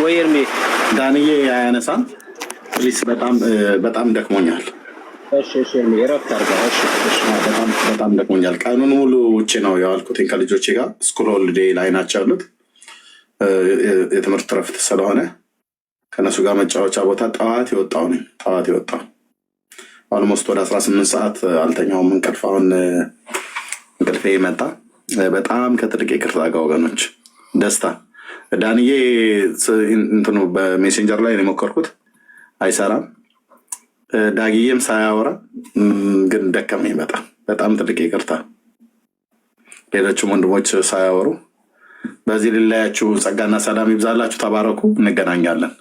ወይ ኤርሜ ዳንዬ አያነሳም ፕሊስ። በጣም ደክሞኛል። እሺ ኤርሜ እረፍት አድርጋ። በጣም ደክሞኛል። ቀኑን ሙሉ ውጭ ነው የዋልኩት ከልጆቼ ጋር። ስኩል ሆሊዴይ ላይ ናቸው ያሉት። የትምህርት እረፍት ስለሆነ ከነሱ ጋር መጫወቻ ቦታ ጠዋት የወጣው ኦልሞስት ወደ 18 ሰዓት አልተኛውም እንቅልፍ። አሁን እንቅልፌ መጣ። በጣም ከትልቅ ይቅርታ ጋር ወገኖች። ደስታ ዳንዬ እንትኑ በሜሴንጀር ላይ ነው የሞከርኩት፣ አይሰራም። ዳጊዬም ሳያወራ ግን ደከመኝ በጣም ትልቅ ይቅርታ። ሌሎችም ወንድሞች ሳያወሩ በዚህ ልለያችሁ። ጸጋና ሰላም ይብዛላችሁ። ተባረኩ። እንገናኛለን።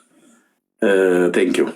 ቴንኪው